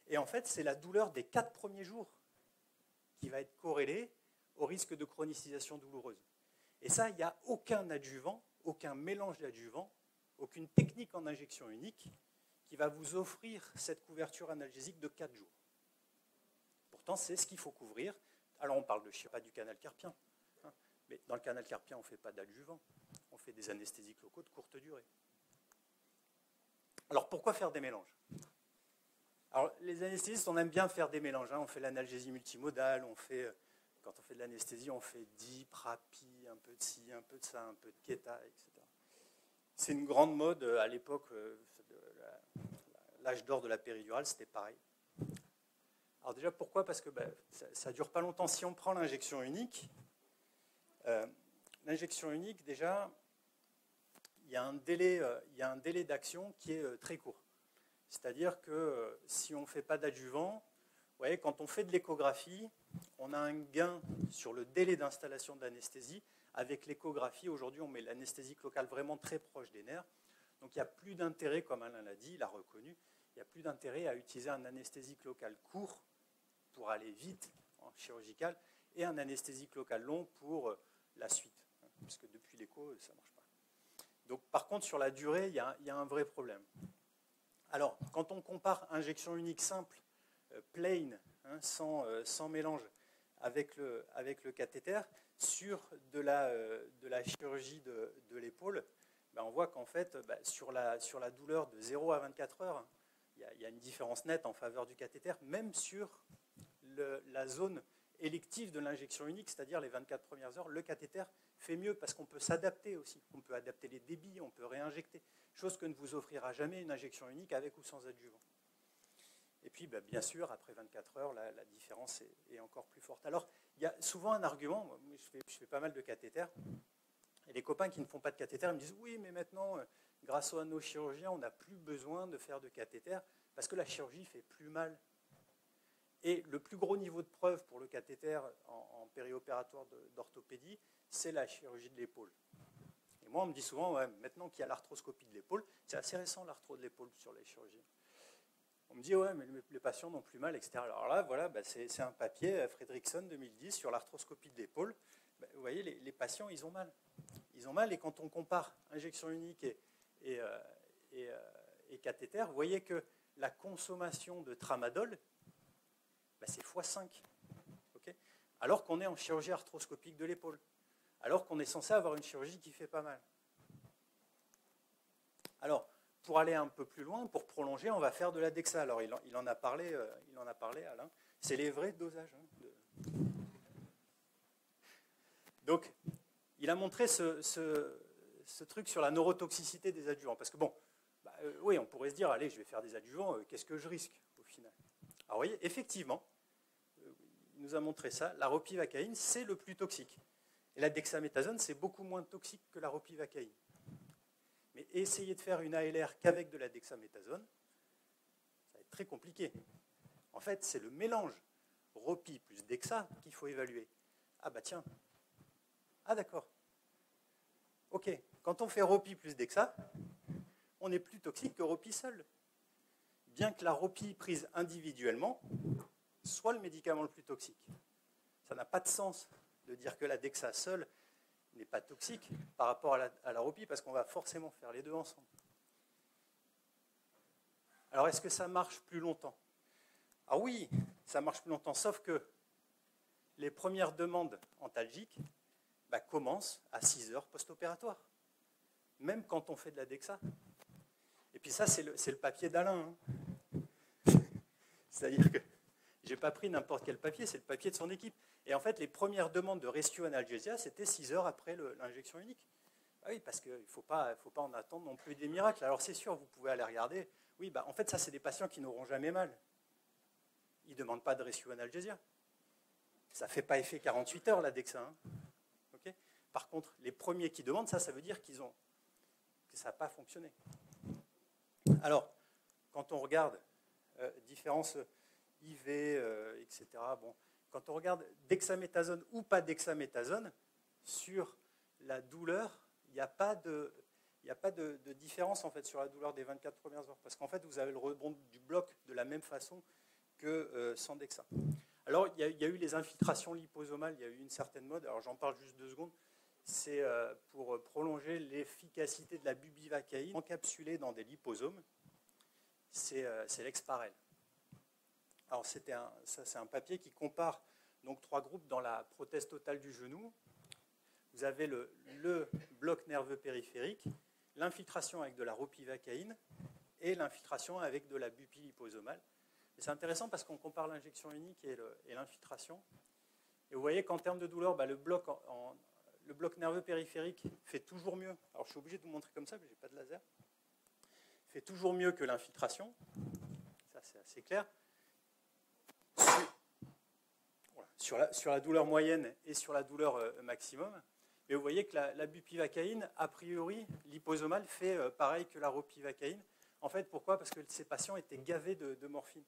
Et en fait, c'est la douleur des 4 premiers jours qui va être corrélée au risque de chronicisation douloureuse. Et ça, il n'y a aucun adjuvant, aucun mélange d'adjuvants, aucune technique en injection unique qui va vous offrir cette couverture analgésique de 4 jours. Pourtant, c'est ce qu'il faut couvrir. Alors, on parle pas du canal carpien. Hein, mais dans le canal carpien, on ne fait pas d'adjuvant. On fait des anesthésiques locaux de courte durée. Alors, pourquoi faire des mélanges? Alors, les anesthésistes, on aime bien faire des mélanges. Hein. On fait l'analgésie multimodale, quand on fait de l'anesthésie, on fait DIP, RAPI, un peu de ci, un peu de ça, un peu de Keta, etc. C'est une grande mode à l'époque, l'âge d'or de la péridurale, c'était pareil. Alors déjà, pourquoi? Parce que ça ne dure pas longtemps. Si on prend l'injection unique, déjà, il y a un délai d'action qui est très court. C'est-à-dire que si on ne fait pas d'adjuvant, vous voyez, quand on fait de l'échographie, on a un gain sur le délai d'installation de l'anesthésie. Avec l'échographie, aujourd'hui, on met l'anesthésique locale vraiment très proche des nerfs. Donc il n'y a plus d'intérêt, comme Alain l'a dit, il a reconnu, il n'y a plus d'intérêt à utiliser un anesthésique local court pour aller vite en chirurgical et un anesthésique local long pour la suite. Parce que depuis l'écho, ça ne marche pas. Donc par contre, sur la durée, il y a un vrai problème. Alors, quand on compare injection unique simple, plain, hein, sans mélange, avec le cathéter, sur de la chirurgie de l'épaule, on voit qu'en fait, sur la douleur de 0 à 24 heures, il y a une différence nette en faveur du cathéter, même sur la zone élective de l'injection unique, c'est-à-dire les 24 premières heures, le cathéter fait mieux parce qu'on peut s'adapter aussi. On peut adapter les débits, on peut réinjecter, chose que ne vous offrira jamais une injection unique avec ou sans adjuvant. Et puis, bien sûr, après 24 heures, la différence est encore plus forte. Alors, il y a souvent un argument, je fais pas mal de cathéters, et les copains qui ne font pas de cathéter, ils me disent « Oui, mais maintenant, grâce à nos chirurgiens, on n'a plus besoin de faire de cathéter parce que la chirurgie fait plus mal. » Et le plus gros niveau de preuve pour le cathéter en périopératoire d'orthopédie, c'est la chirurgie de l'épaule. Et moi, on me dit souvent, ouais, maintenant qu'il y a l'arthroscopie de l'épaule, c'est assez récent l'arthro de l'épaule sur les chirurgiens. On me dit, ouais, mais les patients n'ont plus mal, etc. Alors là, voilà, c'est un papier, Fredrickson 2010, sur l'arthroscopie de l'épaule. Vous voyez, les patients, ils ont mal. Ils ont mal, et quand on compare injection unique et cathéter, vous voyez que la consommation de tramadol, c'est x5. Okay, alors qu'on est en chirurgie arthroscopique de l'épaule. Alors qu'on est censé avoir une chirurgie qui fait pas mal. Alors, pour aller un peu plus loin, pour prolonger, on va faire de la DEXA. Alors, il en a parlé, Alain. C'est les vrais dosages. Hein, Donc, il a montré ce truc sur la neurotoxicité des adjuvants. Parce que, bon, oui, on pourrait se dire, allez, je vais faire des adjuvants, qu'est-ce que je risque, au final? Alors, vous voyez, effectivement, il nous a montré ça, la ropivacaïne, c'est le plus toxique. Et la dexaméthasone, c'est beaucoup moins toxique que la ropivacaïne. Mais essayer de faire une ALR qu'avec de la dexaméthasone, ça va être très compliqué. En fait, c'est le mélange ropi plus dexa qu'il faut évaluer. Ah bah tiens, ah d'accord. Ok, quand on fait ropi plus dexa, on est plus toxique que ropi seul. Bien que la ropi prise individuellement soit le médicament le plus toxique. Ça n'a pas de sens de dire que la dexa seule n'est pas toxique par rapport à la ropi, parce qu'on va forcément faire les deux ensemble. Alors, est-ce que ça marche plus longtemps? Ah oui, ça marche plus longtemps, sauf que les premières demandes antalgiques commencent à 6 heures post-opératoire, même quand on fait de la dexa. Et puis ça, c'est le papier d'Alain. Hein. C'est-à-dire que je n'ai pas pris n'importe quel papier, c'est le papier de son équipe. Et en fait, les premières demandes de rescue analgesia, c'était 6 heures après l'injection unique. Ah oui, parce qu'il ne faut pas en attendre non plus des miracles. Alors c'est sûr, vous pouvez aller regarder. Oui, en fait, ça, c'est des patients qui n'auront jamais mal. Ils ne demandent pas de rescue analgesia. Ça ne fait pas effet 48 heures, la Dexa. Hein. Okay. Par contre, les premiers qui demandent, ça veut dire que ça n'a pas fonctionné. Alors, quand on regarde différence IV, etc., bon, quand on regarde dexaméthasone ou pas dexaméthasone, sur la douleur, n'y a pas de différence en fait, sur la douleur des 24 premières heures, parce qu'en fait, vous avez le rebond du bloc de la même façon que sans DEXA. Alors, il y a eu les infiltrations liposomales, il y a eu une certaine mode, alors j'en parle juste 2 secondes, c'est pour prolonger l'efficacité de la bupivacaïne encapsulée dans des liposomes, c'est l'Exparel. Alors, c'est un papier qui compare donc 3 groupes dans la prothèse totale du genou. Vous avez le bloc nerveux périphérique, l'infiltration avec de la ropivacaïne et l'infiltration avec de la bupi liposomale. C'est intéressant parce qu'on compare l'injection unique et l'infiltration. Et vous voyez qu'en termes de douleur, le bloc nerveux périphérique fait toujours mieux. Alors je suis obligé de vous montrer comme ça, mais je n'ai pas de laser. Fait toujours mieux que l'infiltration. Ça, c'est assez clair. Sur la douleur moyenne et sur la douleur maximum. Mais vous voyez que la bupivacaïne, a priori, liposomale, fait pareil que la ropivacaïne. En fait, pourquoi? Parce que ces patients étaient gavés de morphine.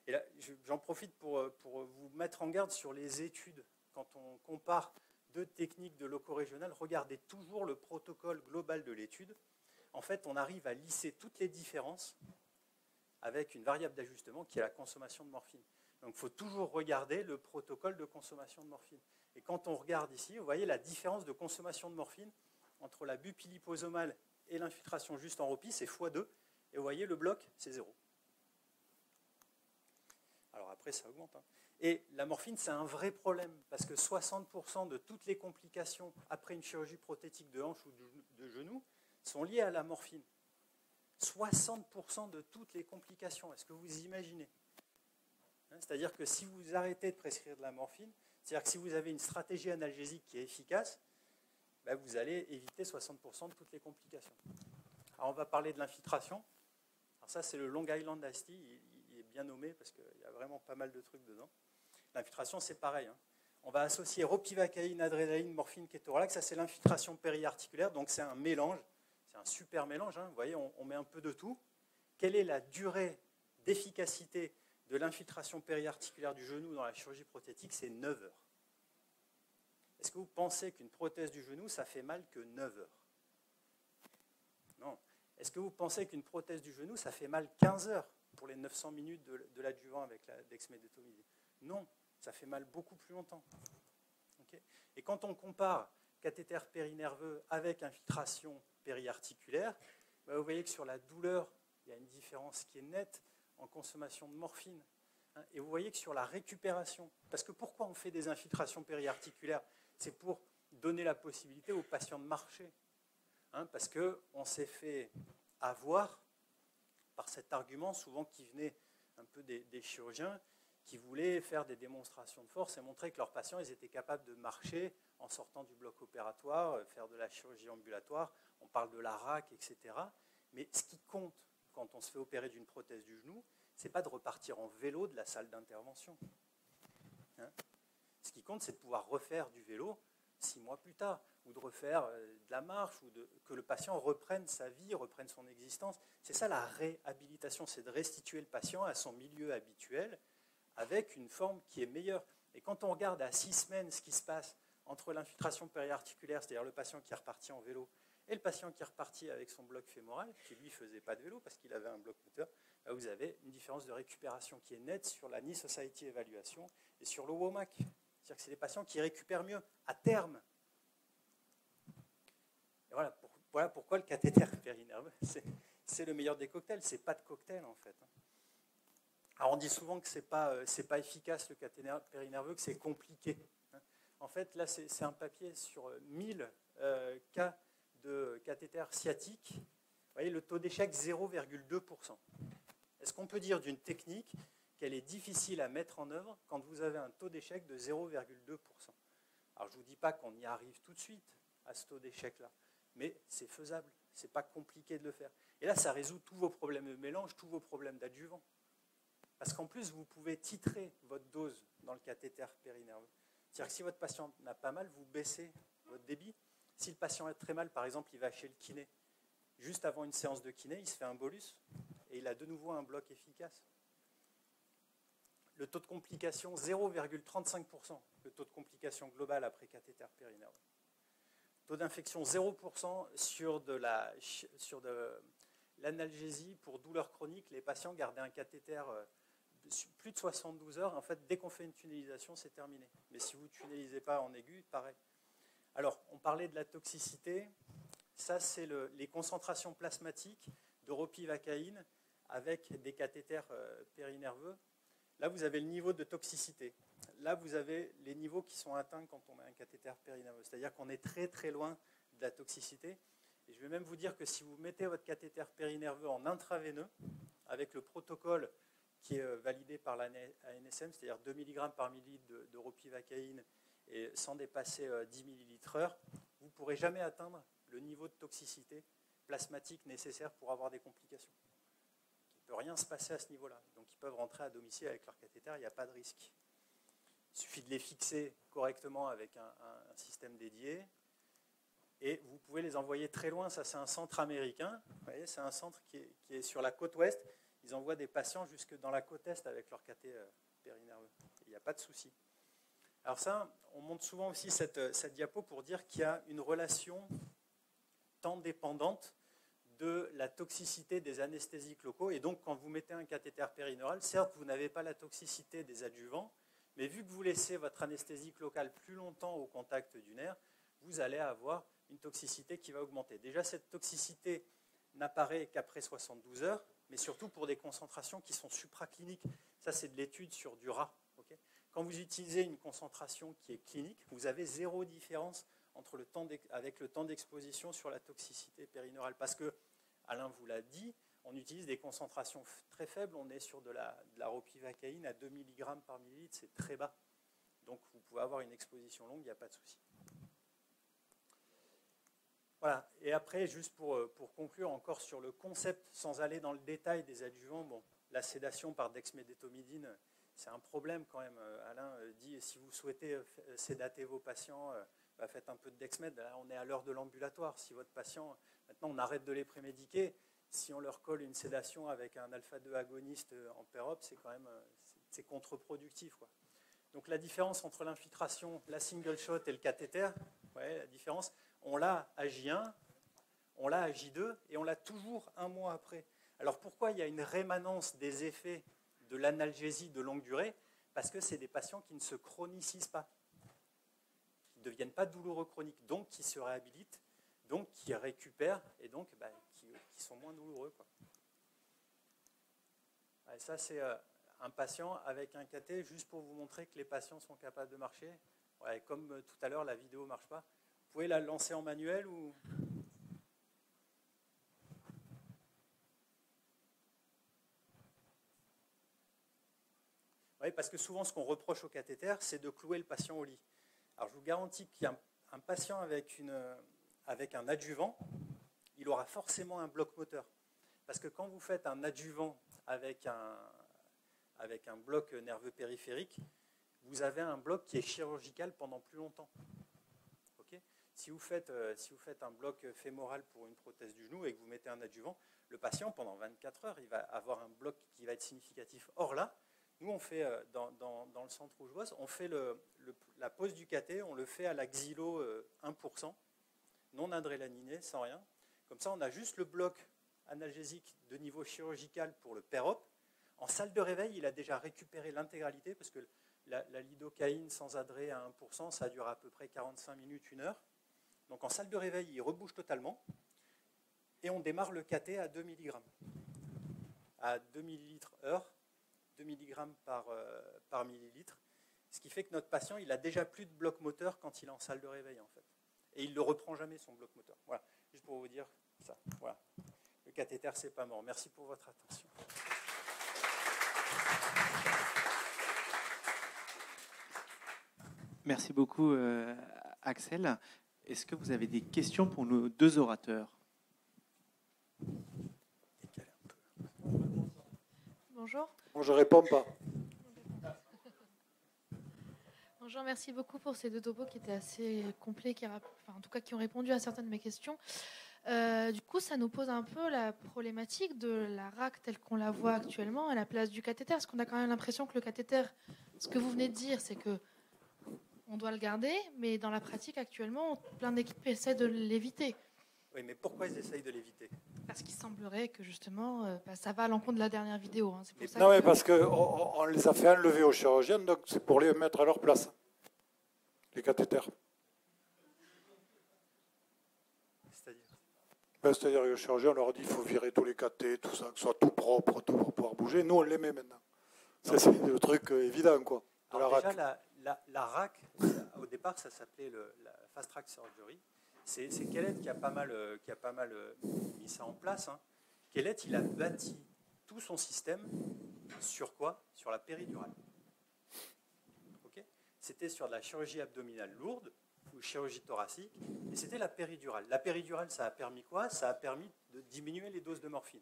Et là, j'en profite pour vous mettre en garde sur les études. Quand on compare 2 techniques de loco-régional, regardez toujours le protocole global de l'étude. En fait, on arrive à lisser toutes les différences avec une variable d'ajustement qui est la consommation de morphine. Donc, il faut toujours regarder le protocole de consommation de morphine. Et quand on regarde ici, vous voyez la différence de consommation de morphine entre la bupi liposomale et l'infiltration juste en ropi, c'est x2. Et vous voyez, le bloc, c'est 0. Alors après, ça augmente. Et la morphine, c'est un vrai problème, parce que 60% de toutes les complications après une chirurgie prothétique de hanche ou de genou sont liées à la morphine. 60% de toutes les complications, est-ce que vous imaginez? C'est-à-dire que si vous arrêtez de prescrire de la morphine, c'est-à-dire que si vous avez une stratégie analgésique qui est efficace, vous allez éviter 60% de toutes les complications. Alors on va parler de l'infiltration. Alors ça, c'est le Long Island Iced Tea. Il est bien nommé parce qu'il y a vraiment pas mal de trucs dedans. L'infiltration, c'est pareil. On va associer ropivacaïne, adrénaline, morphine, kétorolac. Ça, c'est l'infiltration périarticulaire. Donc, c'est un mélange. C'est un super mélange. Vous voyez, on met un peu de tout. Quelle est la durée d'efficacité de l'infiltration périarticulaire du genou dans la chirurgie prothétique? C'est 9 heures. Est-ce que vous pensez qu'une prothèse du genou, ça fait mal que 9 heures? Non. Est-ce que vous pensez qu'une prothèse du genou, ça fait mal 15 heures pour les 900 minutes de l'adjuvant avec la dexmédetomidine? Non, ça fait mal beaucoup plus longtemps. Okay. Et quand on compare cathéter périnerveux avec infiltration périarticulaire, vous voyez que sur la douleur, il y a une différence qui est nette en consommation de morphine. Et vous voyez que sur la récupération, parce que pourquoi on fait des infiltrations périarticulaires? C'est pour donner la possibilité aux patients de marcher. Parce qu'on s'est fait avoir par cet argument, souvent qui venait un peu des chirurgiens, qui voulaient faire des démonstrations de force et montrer que leurs patients ils étaient capables de marcher en sortant du bloc opératoire, faire de la chirurgie ambulatoire, on parle de la RAC, etc. Mais ce qui compte quand on se fait opérer d'une prothèse du genou, ce n'est pas de repartir en vélo de la salle d'intervention. Ce qui compte, c'est de pouvoir refaire du vélo 6 mois plus tard, ou de refaire de la marche, ou que le patient reprenne sa vie, reprenne son existence. C'est ça la réhabilitation, c'est de restituer le patient à son milieu habituel avec une forme qui est meilleure. Et quand on regarde à 6 semaines ce qui se passe entre l'infiltration périarticulaire, c'est-à-dire le patient qui est reparti en vélo, et le patient qui est reparti avec son bloc fémoral, qui lui ne faisait pas de vélo parce qu'il avait un bloc moteur, vous avez une différence de récupération qui est nette sur la Knee Society Evaluation et sur le WOMAC. C'est-à-dire que c'est des patients qui récupèrent mieux à terme. Et voilà pourquoi le cathéter périnerveux, c'est le meilleur des cocktails. Ce n'est pas de cocktail, en fait. Alors, on dit souvent que ce n'est pas efficace, le cathéter périnerveux, que c'est compliqué. En fait, là, c'est un papier sur 1000 cas de cathéter sciatique. Vous voyez, le taux d'échec, 0,2%. Est-ce qu'on peut dire d'une technique qu'elle est difficile à mettre en œuvre quand vous avez un taux d'échec de 0,2%? Alors, je ne vous dis pas qu'on y arrive tout de suite à ce taux d'échec-là, mais c'est faisable, ce n'est pas compliqué de le faire. Et là, ça résout tous vos problèmes de mélange, tous vos problèmes d'adjuvant. Parce qu'en plus, vous pouvez titrer votre dose dans le cathéter périnerveux. C'est-à-dire que si votre patient n'a pas mal, vous baissez votre débit. Si le patient a très mal, par exemple, il va chez le kiné. Juste avant une séance de kiné, il se fait un bolus et il a de nouveau un bloc efficace. Le taux de complication, 0,35%, le taux de complication global après cathéter périnerveux. Taux d'infection 0% sur de l'analgésie pour douleur chronique. Les patients gardaient un cathéter plus de 72 heures. En fait, dès qu'on fait une tunnelisation, c'est terminé. Mais si vous ne tunnelisez pas en aigu, pareil. Alors, on parlait de la toxicité. Ça, c'est les concentrations plasmatiques de ropivacaïne avec des cathéters périnerveux. Là, vous avez le niveau de toxicité. Là, vous avez les niveaux qui sont atteints quand on met un cathéter périnerveux. C'est-à-dire qu'on est très, très loin de la toxicité. Et je vais même vous dire que si vous mettez votre cathéter périnerveux en intraveineux, avec le protocole qui est validé par l'ANSM, c'est-à-dire 2 mg par millilitre de ropivacaïne et sans dépasser 10 ml/h, vous ne pourrez jamais atteindre le niveau de toxicité plasmatique nécessaire pour avoir des complications. Il ne peut rien se passer à ce niveau-là. Donc ils peuvent rentrer à domicile avec leur cathéter, il n'y a pas de risque. Il suffit de les fixer correctement avec un système dédié et vous pouvez les envoyer très loin. Ça, c'est un centre américain. Vous voyez, c'est un centre qui est sur la côte ouest. Ils envoient des patients jusque dans la côte est avec leur cathé périnerveux. Il n'y a pas de souci. Alors ça, on montre souvent aussi cette diapo pour dire qu'il y a une relation temps dépendante de la toxicité des anesthésiques locaux. Et donc, quand vous mettez un cathéter périneural, certes, vous n'avez pas la toxicité des adjuvants, mais vu que vous laissez votre anesthésique locale plus longtemps au contact du nerf, vous allez avoir une toxicité qui va augmenter. Déjà, cette toxicité n'apparaît qu'après 72 heures, mais surtout pour des concentrations qui sont supracliniques. Ça, c'est de l'étude sur du rat. Okay, quand vous utilisez une concentration qui est clinique, vous avez zéro différence entre avec le temps d'exposition sur la toxicité périneurale. Parce que, Alain vous l'a dit, on utilise des concentrations très faibles. On est sur de la ropivacaïne à 2 mg par millilitre, c'est très bas. Donc, vous pouvez avoir une exposition longue, il n'y a pas de souci. Voilà. Et après, juste pour conclure encore sur le concept, sans aller dans le détail des adjuvants, bon, la sédation par dexmédétomidine, c'est un problème quand même. Alain dit, si vous souhaitez sédater vos patients, faites un peu de dexmed. Là, on est à l'heure de l'ambulatoire. Si votre patient, maintenant on arrête de les prémédiquer, si on leur colle une sédation avec un alpha-2 agoniste en PEROP, c'est quand même c'est contre-productif, quoi. Donc la différence entre l'infiltration, la single shot et le cathéter, ouais, la différence, on l'a à J1, on l'a à J2 et on l'a toujours un mois après. Alors pourquoi il y a une rémanence des effets de l'analgésie de longue durée? Parce que c'est des patients qui ne se chronicisent pas, qui ne deviennent pas douloureux chroniques, donc qui se réhabilitent, donc qui récupèrent et donc qui sont moins douloureux, quoi. Et ça, c'est un patient avec un cathé, juste pour vous montrer que les patients sont capables de marcher. Ouais, comme tout à l'heure, la vidéo ne marche pas. Vous pouvez la lancer en manuel ou... Oui, parce que souvent, ce qu'on reproche au cathéter, c'est de clouer le patient au lit. Alors, je vous garantis qu'il y a un patient avec un adjuvant, il aura forcément un bloc moteur. Parce que quand vous faites un adjuvant avec un bloc nerveux périphérique, vous avez un bloc qui est chirurgical pendant plus longtemps. Okay, si vous faites un bloc fémoral pour une prothèse du genou et que vous mettez un adjuvant, le patient, pendant 24 heures, il va avoir un bloc qui va être significatif. Or là, nous, on fait, dans le centre où je bosse, on fait la pose du cathé, on le fait à la xylo 1%, non adrélaniné, sans rien. Comme ça, on a juste le bloc analgésique de niveau chirurgical pour le PEROP. En salle de réveil, il a déjà récupéré l'intégralité, parce que la lidocaïne sans adré à 1%, ça dure à peu près 45 minutes, 1 heure. Donc en salle de réveil, il rebouge totalement. Et on démarre le cathé à 2 mg. À 2 ml/h, 2 mg par millilitre. Ce qui fait que notre patient, il a déjà plus de bloc moteur quand il est en salle de réveil, en fait. Et il ne le reprend jamais, son bloc moteur. Voilà, juste pour vous dire ça. Voilà. Le cathéter, c'est pas mort. Merci pour votre attention. Merci beaucoup, Axel. Est-ce que vous avez des questions pour nos deux orateurs? Bonjour. Moi, je ne réponds pas. Bonjour, merci beaucoup pour ces deux topos qui étaient assez complets, en tout cas qui ont répondu à certaines de mes questions. Du coup, ça nous pose un peu la problématique de la RAC telle qu'on la voit actuellement à la place du cathéter, parce qu'on a quand même l'impression que le cathéter, ce que vous venez de dire, c'est que on doit le garder, mais dans la pratique actuellement, plein d'équipes essaient de l'éviter. Oui, mais pourquoi ils essayent de l'éviter? Parce qu'il semblerait que justement, ça va à l'encontre de la dernière vidéo. Hein. C'est pour ça Non, que... mais parce qu'on les a fait enlever aux chirurgiens, donc c'est pour les mettre à leur place, les cathéters. C'est-à-dire que les chirurgiens, on leur dit qu'il faut virer tous les cathéters, tout ça, que ce soit tout propre, tout pour pouvoir bouger. Nous, on les met maintenant. Ça, c'est le truc évident, quoi. Alors déjà, la RAC, au départ, ça s'appelait la Fast Track Surgery. C'est Kellett qui a pas mal mis ça en place. Hein. Kellett, il a bâti tout son système sur quoi? Sur la péridurale. Okay, c'était sur de la chirurgie abdominale lourde ou chirurgie thoracique, et c'était la péridurale. La péridurale, ça a permis quoi? Ça a permis de diminuer les doses de morphine.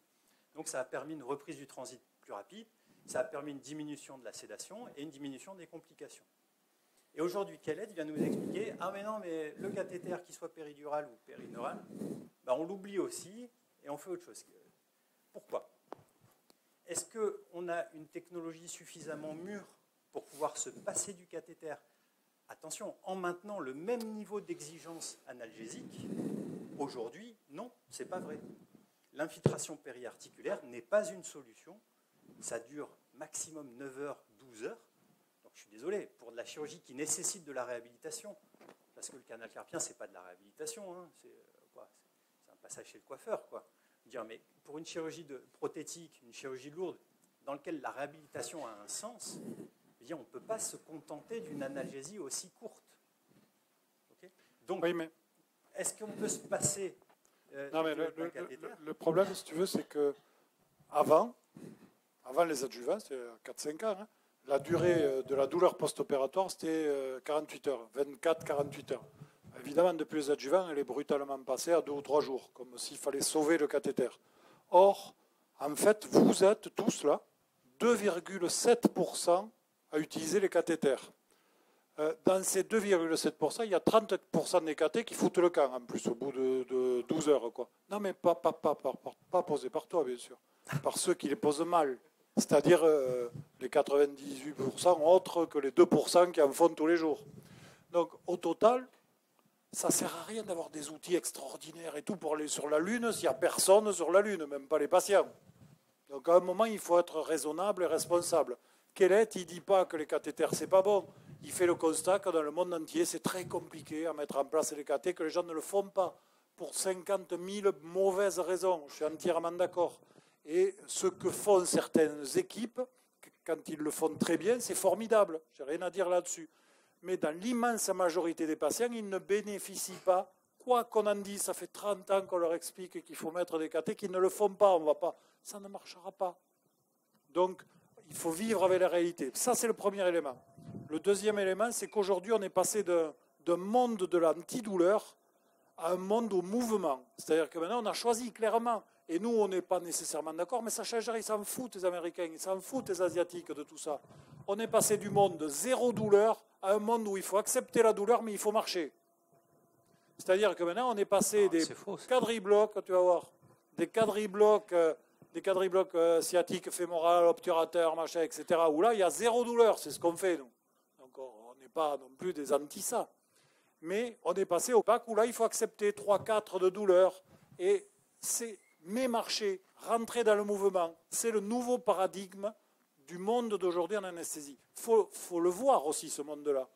Donc ça a permis une reprise du transit plus rapide, ça a permis une diminution de la sédation et une diminution des complications. Et aujourd'hui, Kellett vient nous expliquer, ah mais non, mais le cathéter, qu'il soit péridural ou périneural, ben on l'oublie aussi et on fait autre chose. Pourquoi? Est-ce qu'on a une technologie suffisamment mûre pour pouvoir se passer du cathéter? Attention, en maintenant le même niveau d'exigence analgésique, aujourd'hui, non, ce n'est pas vrai. L'infiltration périarticulaire n'est pas une solution. Ça dure maximum 9 heures, 12 heures. Donc je suis désolé, pour de la chirurgie qui nécessite de la réhabilitation, parce que le canal carpien, ce n'est pas de la réhabilitation, hein, c'est un passage chez le coiffeur, quoi. Dire, mais pour une chirurgie prothétique, une chirurgie lourde, dans laquelle la réhabilitation a un sens, on ne peut pas se contenter d'une analgésie aussi courte. Okay, donc, oui, mais... est-ce qu'on peut se passer non, mais le problème, si tu veux, c'est que avant les adjuvants, c'était 4-5 ans, hein, la durée de la douleur post-opératoire, c'était 48 heures, 24-48 heures. Évidemment, depuis les adjuvants, elle est brutalement passée à 2 ou 3 jours, comme s'il fallait sauver le cathéter. Or, en fait, vous êtes tous là, 2,7% à utiliser les cathéters. Dans ces 2,7%, il y a 30% des cathéters qui foutent le camp, en plus, au bout de 12 heures. Quoi. Non, mais pas posés par toi, bien sûr. Par ceux qui les posent mal. C'est-à-dire les 98% autres que les 2% qui en font tous les jours. Donc, au total, ça ne sert à rien d'avoir des outils extraordinaires et tout pour aller sur la Lune s'il n'y a personne sur la Lune, même pas les patients. Donc, à un moment, il faut être raisonnable et responsable. Kellett, il ne dit pas que les cathéters, c'est pas bon. Il fait le constat que dans le monde entier, c'est très compliqué à mettre en place les cathéters, que les gens ne le font pas pour 50 000 mauvaises raisons. Je suis entièrement d'accord. Et ce que font certaines équipes, quand ils le font très bien, c'est formidable. Je n'ai rien à dire là-dessus. Mais dans l'immense majorité des patients, ils ne bénéficient pas. Quoi qu'on en dise, ça fait 30 ans qu'on leur explique qu'il faut mettre des cathéters, qu'ils ne le font pas. On va pas. Ça ne marchera pas. Donc, il faut vivre avec la réalité. Ça, c'est le premier élément. Le deuxième élément, c'est qu'aujourd'hui, on est passé d'un monde de l'antidouleur à un monde au mouvement. C'est-à-dire que maintenant, on a choisi clairement. Et nous, on n'est pas nécessairement d'accord, mais ça changerait. Ils s'en foutent, les Américains, ils s'en foutent, les Asiatiques, de tout ça. On est passé du monde de zéro douleur à un monde où il faut accepter la douleur, mais il faut marcher. C'est-à-dire que maintenant, on est passé des quadriblocs, tu vas voir, des quadriblocs sciatiques, fémorales, obturateurs, machin, etc., où là, il y a zéro douleur. C'est ce qu'on fait, nous. Donc, on n'est pas non plus des anti-ça. Mais on est passé au bac où là, il faut accepter 3-4 de douleur. Et c'est marcher, rentrer dans le mouvement. C'est le nouveau paradigme du monde d'aujourd'hui en anesthésie. Il faut le voir aussi, ce monde-là,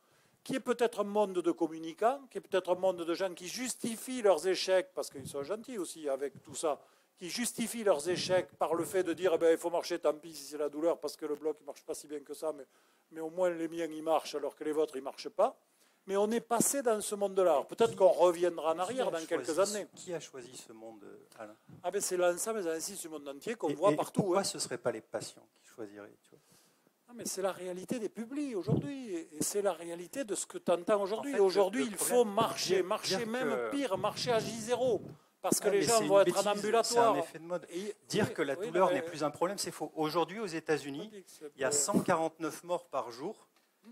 qui est peut-être un monde de communicants, qui est peut-être un monde de gens qui justifient leurs échecs, parce qu'ils sont gentils aussi avec tout ça, qui justifient leurs échecs par le fait de dire il faut marcher, tant pis si c'est la douleur, parce que le bloc ne marche pas si bien que ça, mais au moins les miens ils marchent alors que les vôtres ils ne marchent pas. Mais on est passé dans ce monde-là. Peut-être qu'on reviendra en arrière dans quelques années. Qui a choisi ce monde, Alain? C'est l'ensemble des anesthésistes du monde entier qu'on voit partout. Pourquoi ce ne seraient pas les patients qui choisiraient, tu vois? Mais c'est la réalité des publics aujourd'hui. Et c'est la réalité de ce que tu entends aujourd'hui. En fait, aujourd'hui, il faut marcher même pire, marcher à J0. Parce que les gens vont être en ambulatoire. C'est un effet de mode. Dire que la douleur n'est plus un problème, c'est faux. Aujourd'hui, aux États-Unis, il y a 149 morts par jour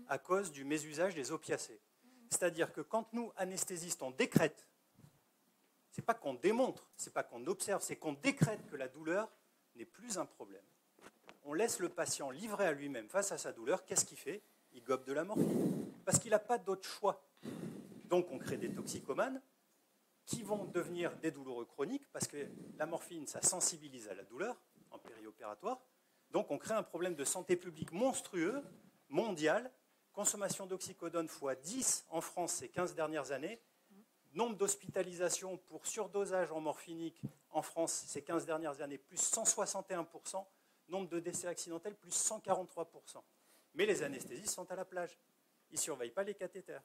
à cause du mésusage des opiacés. C'est-à-dire que quand nous, anesthésistes, on décrète, ce n'est pas qu'on démontre, ce n'est pas qu'on observe, c'est qu'on décrète que la douleur n'est plus un problème. On laisse le patient livré à lui-même face à sa douleur. Qu'est-ce qu'il fait? il gobe de la morphine, parce qu'il n'a pas d'autre choix. Donc on crée des toxicomanes qui vont devenir des douloureux chroniques, parce que la morphine, ça sensibilise à la douleur en périopératoire. Donc on crée un problème de santé publique monstrueux, mondial. Consommation d'oxycodone x 10 en France ces 15 dernières années. Nombre d'hospitalisations pour surdosage en morphinique en France ces 15 dernières années, plus 161%. Nombre de décès accidentels, plus 143%. Mais les anesthésistes sont à la plage. Ils ne surveillent pas les cathéters.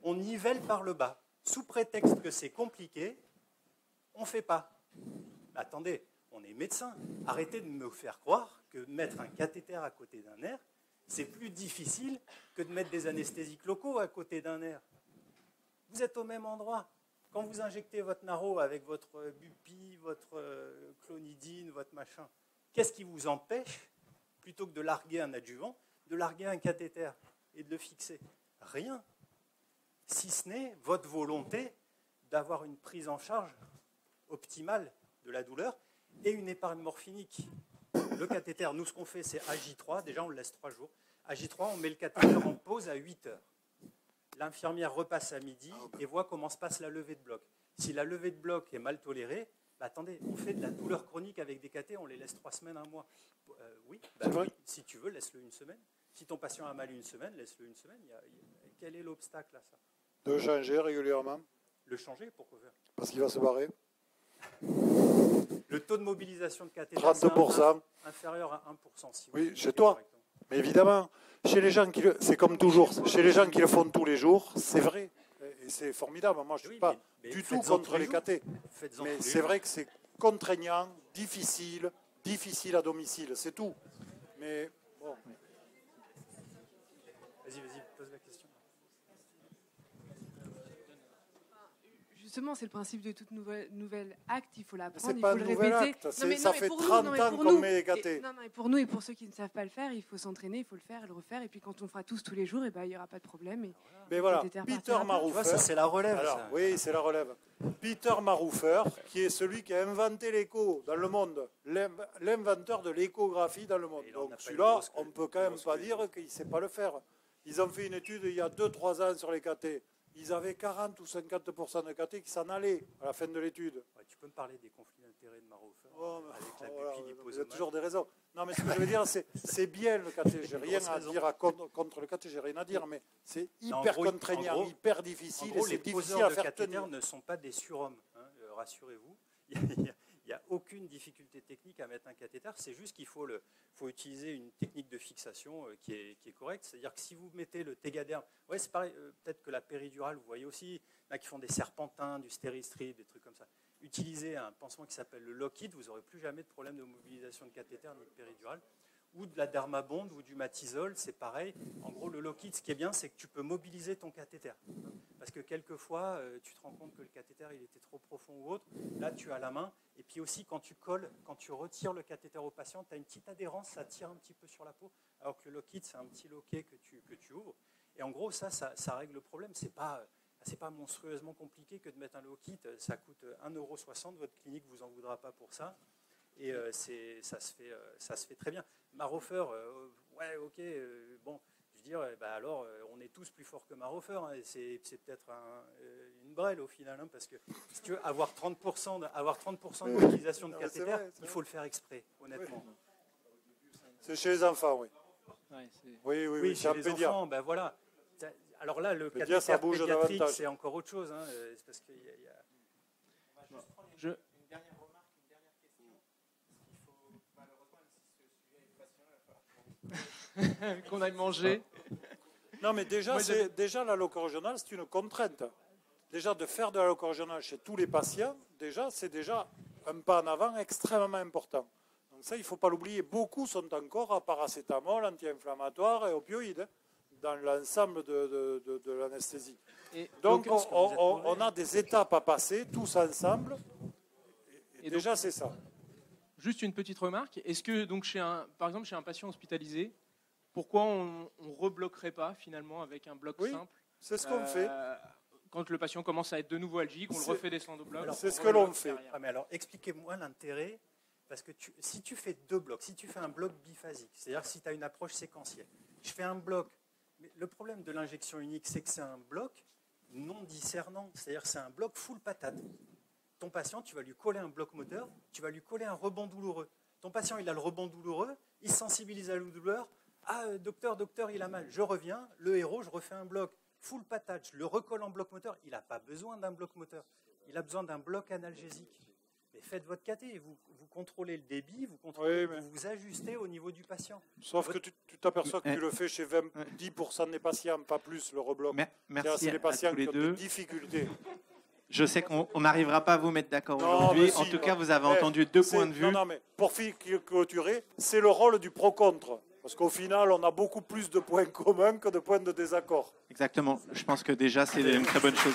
On nivelle par le bas. Sous prétexte que c'est compliqué, on ne fait pas. Attendez, on est médecin. Arrêtez de me faire croire que mettre un cathéter à côté d'un nerf, c'est plus difficile que de mettre des anesthésiques locaux à côté d'un nerf. Vous êtes au même endroit. Quand vous injectez votre naro avec votre bupi, votre clonidine, votre machin, qu'est-ce qui vous empêche, plutôt que de larguer un adjuvant, de larguer un cathéter et de le fixer? Rien. Si ce n'est votre volonté d'avoir une prise en charge optimale de la douleur et une épargne morphinique. Le cathéter, nous, ce qu'on fait, c'est AJ3. Déjà, on le laisse 3 jours. AJ3, on met le cathéter en pause à 8 heures. L'infirmière repasse à midi et voit comment se passe la levée de bloc. Si la levée de bloc est mal tolérée, attendez, on fait de la douleur chronique avec des cathéters, on les laisse 3 semaines, 1 mois. Oui, oui, si tu veux, laisse-le 1 semaine. Si ton patient a mal 1 semaine, laisse-le 1 semaine. Quel est l'obstacle à ça? De changer régulièrement. Le changer, pourquoi faire? Parce qu'il va se barrer. Le taux de mobilisation de cathéter, 30%. Inférieur à 1%. Si oui, chez toi. Mais évidemment, chez les gens c'est comme toujours, chez les gens qui le font tous les jours, c'est vrai. Et c'est formidable. Moi, je ne suis pas du tout contre les cathéters. Mais c'est vrai que c'est contraignant, difficile à domicile, c'est tout. Mais bon. Vas-y, pose la question. Justement, c'est le principe de toute nouvelle acte. Il faut l'apprendre, c'est il pas faut le nouvel répéter. Acte, ça fait 30 ans qu'on met les cathéters. Non, et pour nous et pour ceux qui ne savent pas le faire, il faut s'entraîner, il faut le faire et le refaire. Et puis quand on le fera tous les jours, il n'y aura pas de problème. Mais voilà, Peter Maruffer. Ça, c'est la relève. Alors, oui, c'est la relève. Peter Maruffer, qui est celui qui a inventé l'écho dans le monde, l'inventeur de l'échographie dans le monde. Donc celui-là, on ne peut quand même pas dire qu'il ne sait pas le faire. Ils ont fait une étude il y a 2-3 ans sur les cathéters. Ils avaient 40 ou 50% de cathéters qui s'en allaient à la fin de l'étude. Ouais, tu peux me parler des conflits d'intérêts de Maruffer avec la vous avez toujours des raisons. Non, mais ce que je veux dire, c'est bien le cathéter. J'ai rien à dire contre le cathéter, j'ai rien à dire, mais c'est hyper contraignant, hyper difficile. En gros, et les c'est difficile poseurs à de faire cathéter tenir. ne sont pas des surhommes, hein, rassurez-vous. Il n'y a aucune difficulté technique à mettre un cathéter, c'est juste qu'il faut utiliser une technique de fixation qui est correcte. C'est-à-dire que si vous mettez le tégaderme, ouais, c'est pareil, peut-être que la péridurale, vous voyez aussi, là qui font des serpentins, du Steri-Strip, des trucs comme ça. Utilisez un pansement qui s'appelle le Lockheed, vous n'aurez plus jamais de problème de mobilisation de cathéter ni de péridurale. Ou de la Dermabond ou du Matisol, c'est pareil. En gros, le Lockheed, ce qui est bien, c'est que tu peux mobiliser ton cathéter. Parce que quelquefois, tu te rends compte que le cathéter, il était trop profond ou autre. Là, tu as la main. Et puis aussi, quand tu colles, quand tu retires le cathéter au patient, tu as une petite adhérence, ça tire un petit peu sur la peau. Alors que le Lockheed, c'est un petit loquet que tu ouvres. Et en gros, ça règle le problème. C'est pas monstrueusement compliqué que de mettre un Lockheed. Ça coûte 1,60 €. Votre clinique ne vous en voudra pas pour ça. Et ça se fait très bien. Maruffer, ouais, ok, bon, je veux dire, alors, on est tous plus forts que Maruffer, hein, et c'est peut-être une brêle au final, hein, parce que si tu veux avoir 30% de mobilisation de cathéter, il faut le faire exprès, honnêtement. C'est chez les enfants, oui. Ouais, oui, chez les enfants, ben voilà. Alors là, le cathéter pédiatrique, c'est encore autre chose, hein, c'est parce qu'il y a... Qu'on aille manger. Non, mais déjà, la loco régionale, c'est une contrainte. Déjà, de faire de la loco régionale chez tous les patients, c'est déjà un pas en avant extrêmement important. Donc ça, il ne faut pas l'oublier. Beaucoup sont encore à paracétamol, anti-inflammatoire et opioïdes dans l'ensemble de l'anesthésie. Donc, on a des étapes à passer, tous ensemble. Et déjà, c'est ça. Juste une petite remarque. Est-ce que, donc, par exemple, chez un patient hospitalisé, pourquoi on ne rebloquerait pas finalement avec un bloc simple? C'est ce qu'on fait. Quand le patient commence à être de nouveau algique, on le refait descendre au bloc. C'est ce que l'on fait. Mais alors, expliquez-moi l'intérêt, parce que si tu fais 2 blocs, si tu fais un bloc biphasique, c'est-à-dire si tu as une approche séquentielle, je fais un bloc. Mais le problème de l'injection unique, c'est que c'est un bloc non discernant. C'est-à-dire que c'est un bloc full patate. Ton patient, tu vas lui coller un bloc moteur, tu vas lui coller un rebond douloureux. Ton patient, il a le rebond douloureux, il sensibilise à la douleur. Ah, docteur, il a mal. Je reviens, le héros, je refais un bloc full patate, je le recolle en bloc moteur. Il n'a pas besoin d'un bloc moteur, il a besoin d'un bloc analgésique. Mais faites votre caté, vous contrôlez le débit, vous vous ajustez au niveau du patient. Sauf que tu t'aperçois que tu le fais chez 10% des patients, pas plus, le rebloc. Merci c'est les patients à tous les qui ont deux. des difficultés. Je sais qu'on n'arrivera pas à vous mettre d'accord aujourd'hui. En tout cas, vous avez entendu deux points de vue. Non, mais pour clôturer, c'est le rôle du pro-contre. Parce qu'au final, on a beaucoup plus de points communs que de points de désaccord. Exactement. Je pense que déjà, c'est une très bonne chose.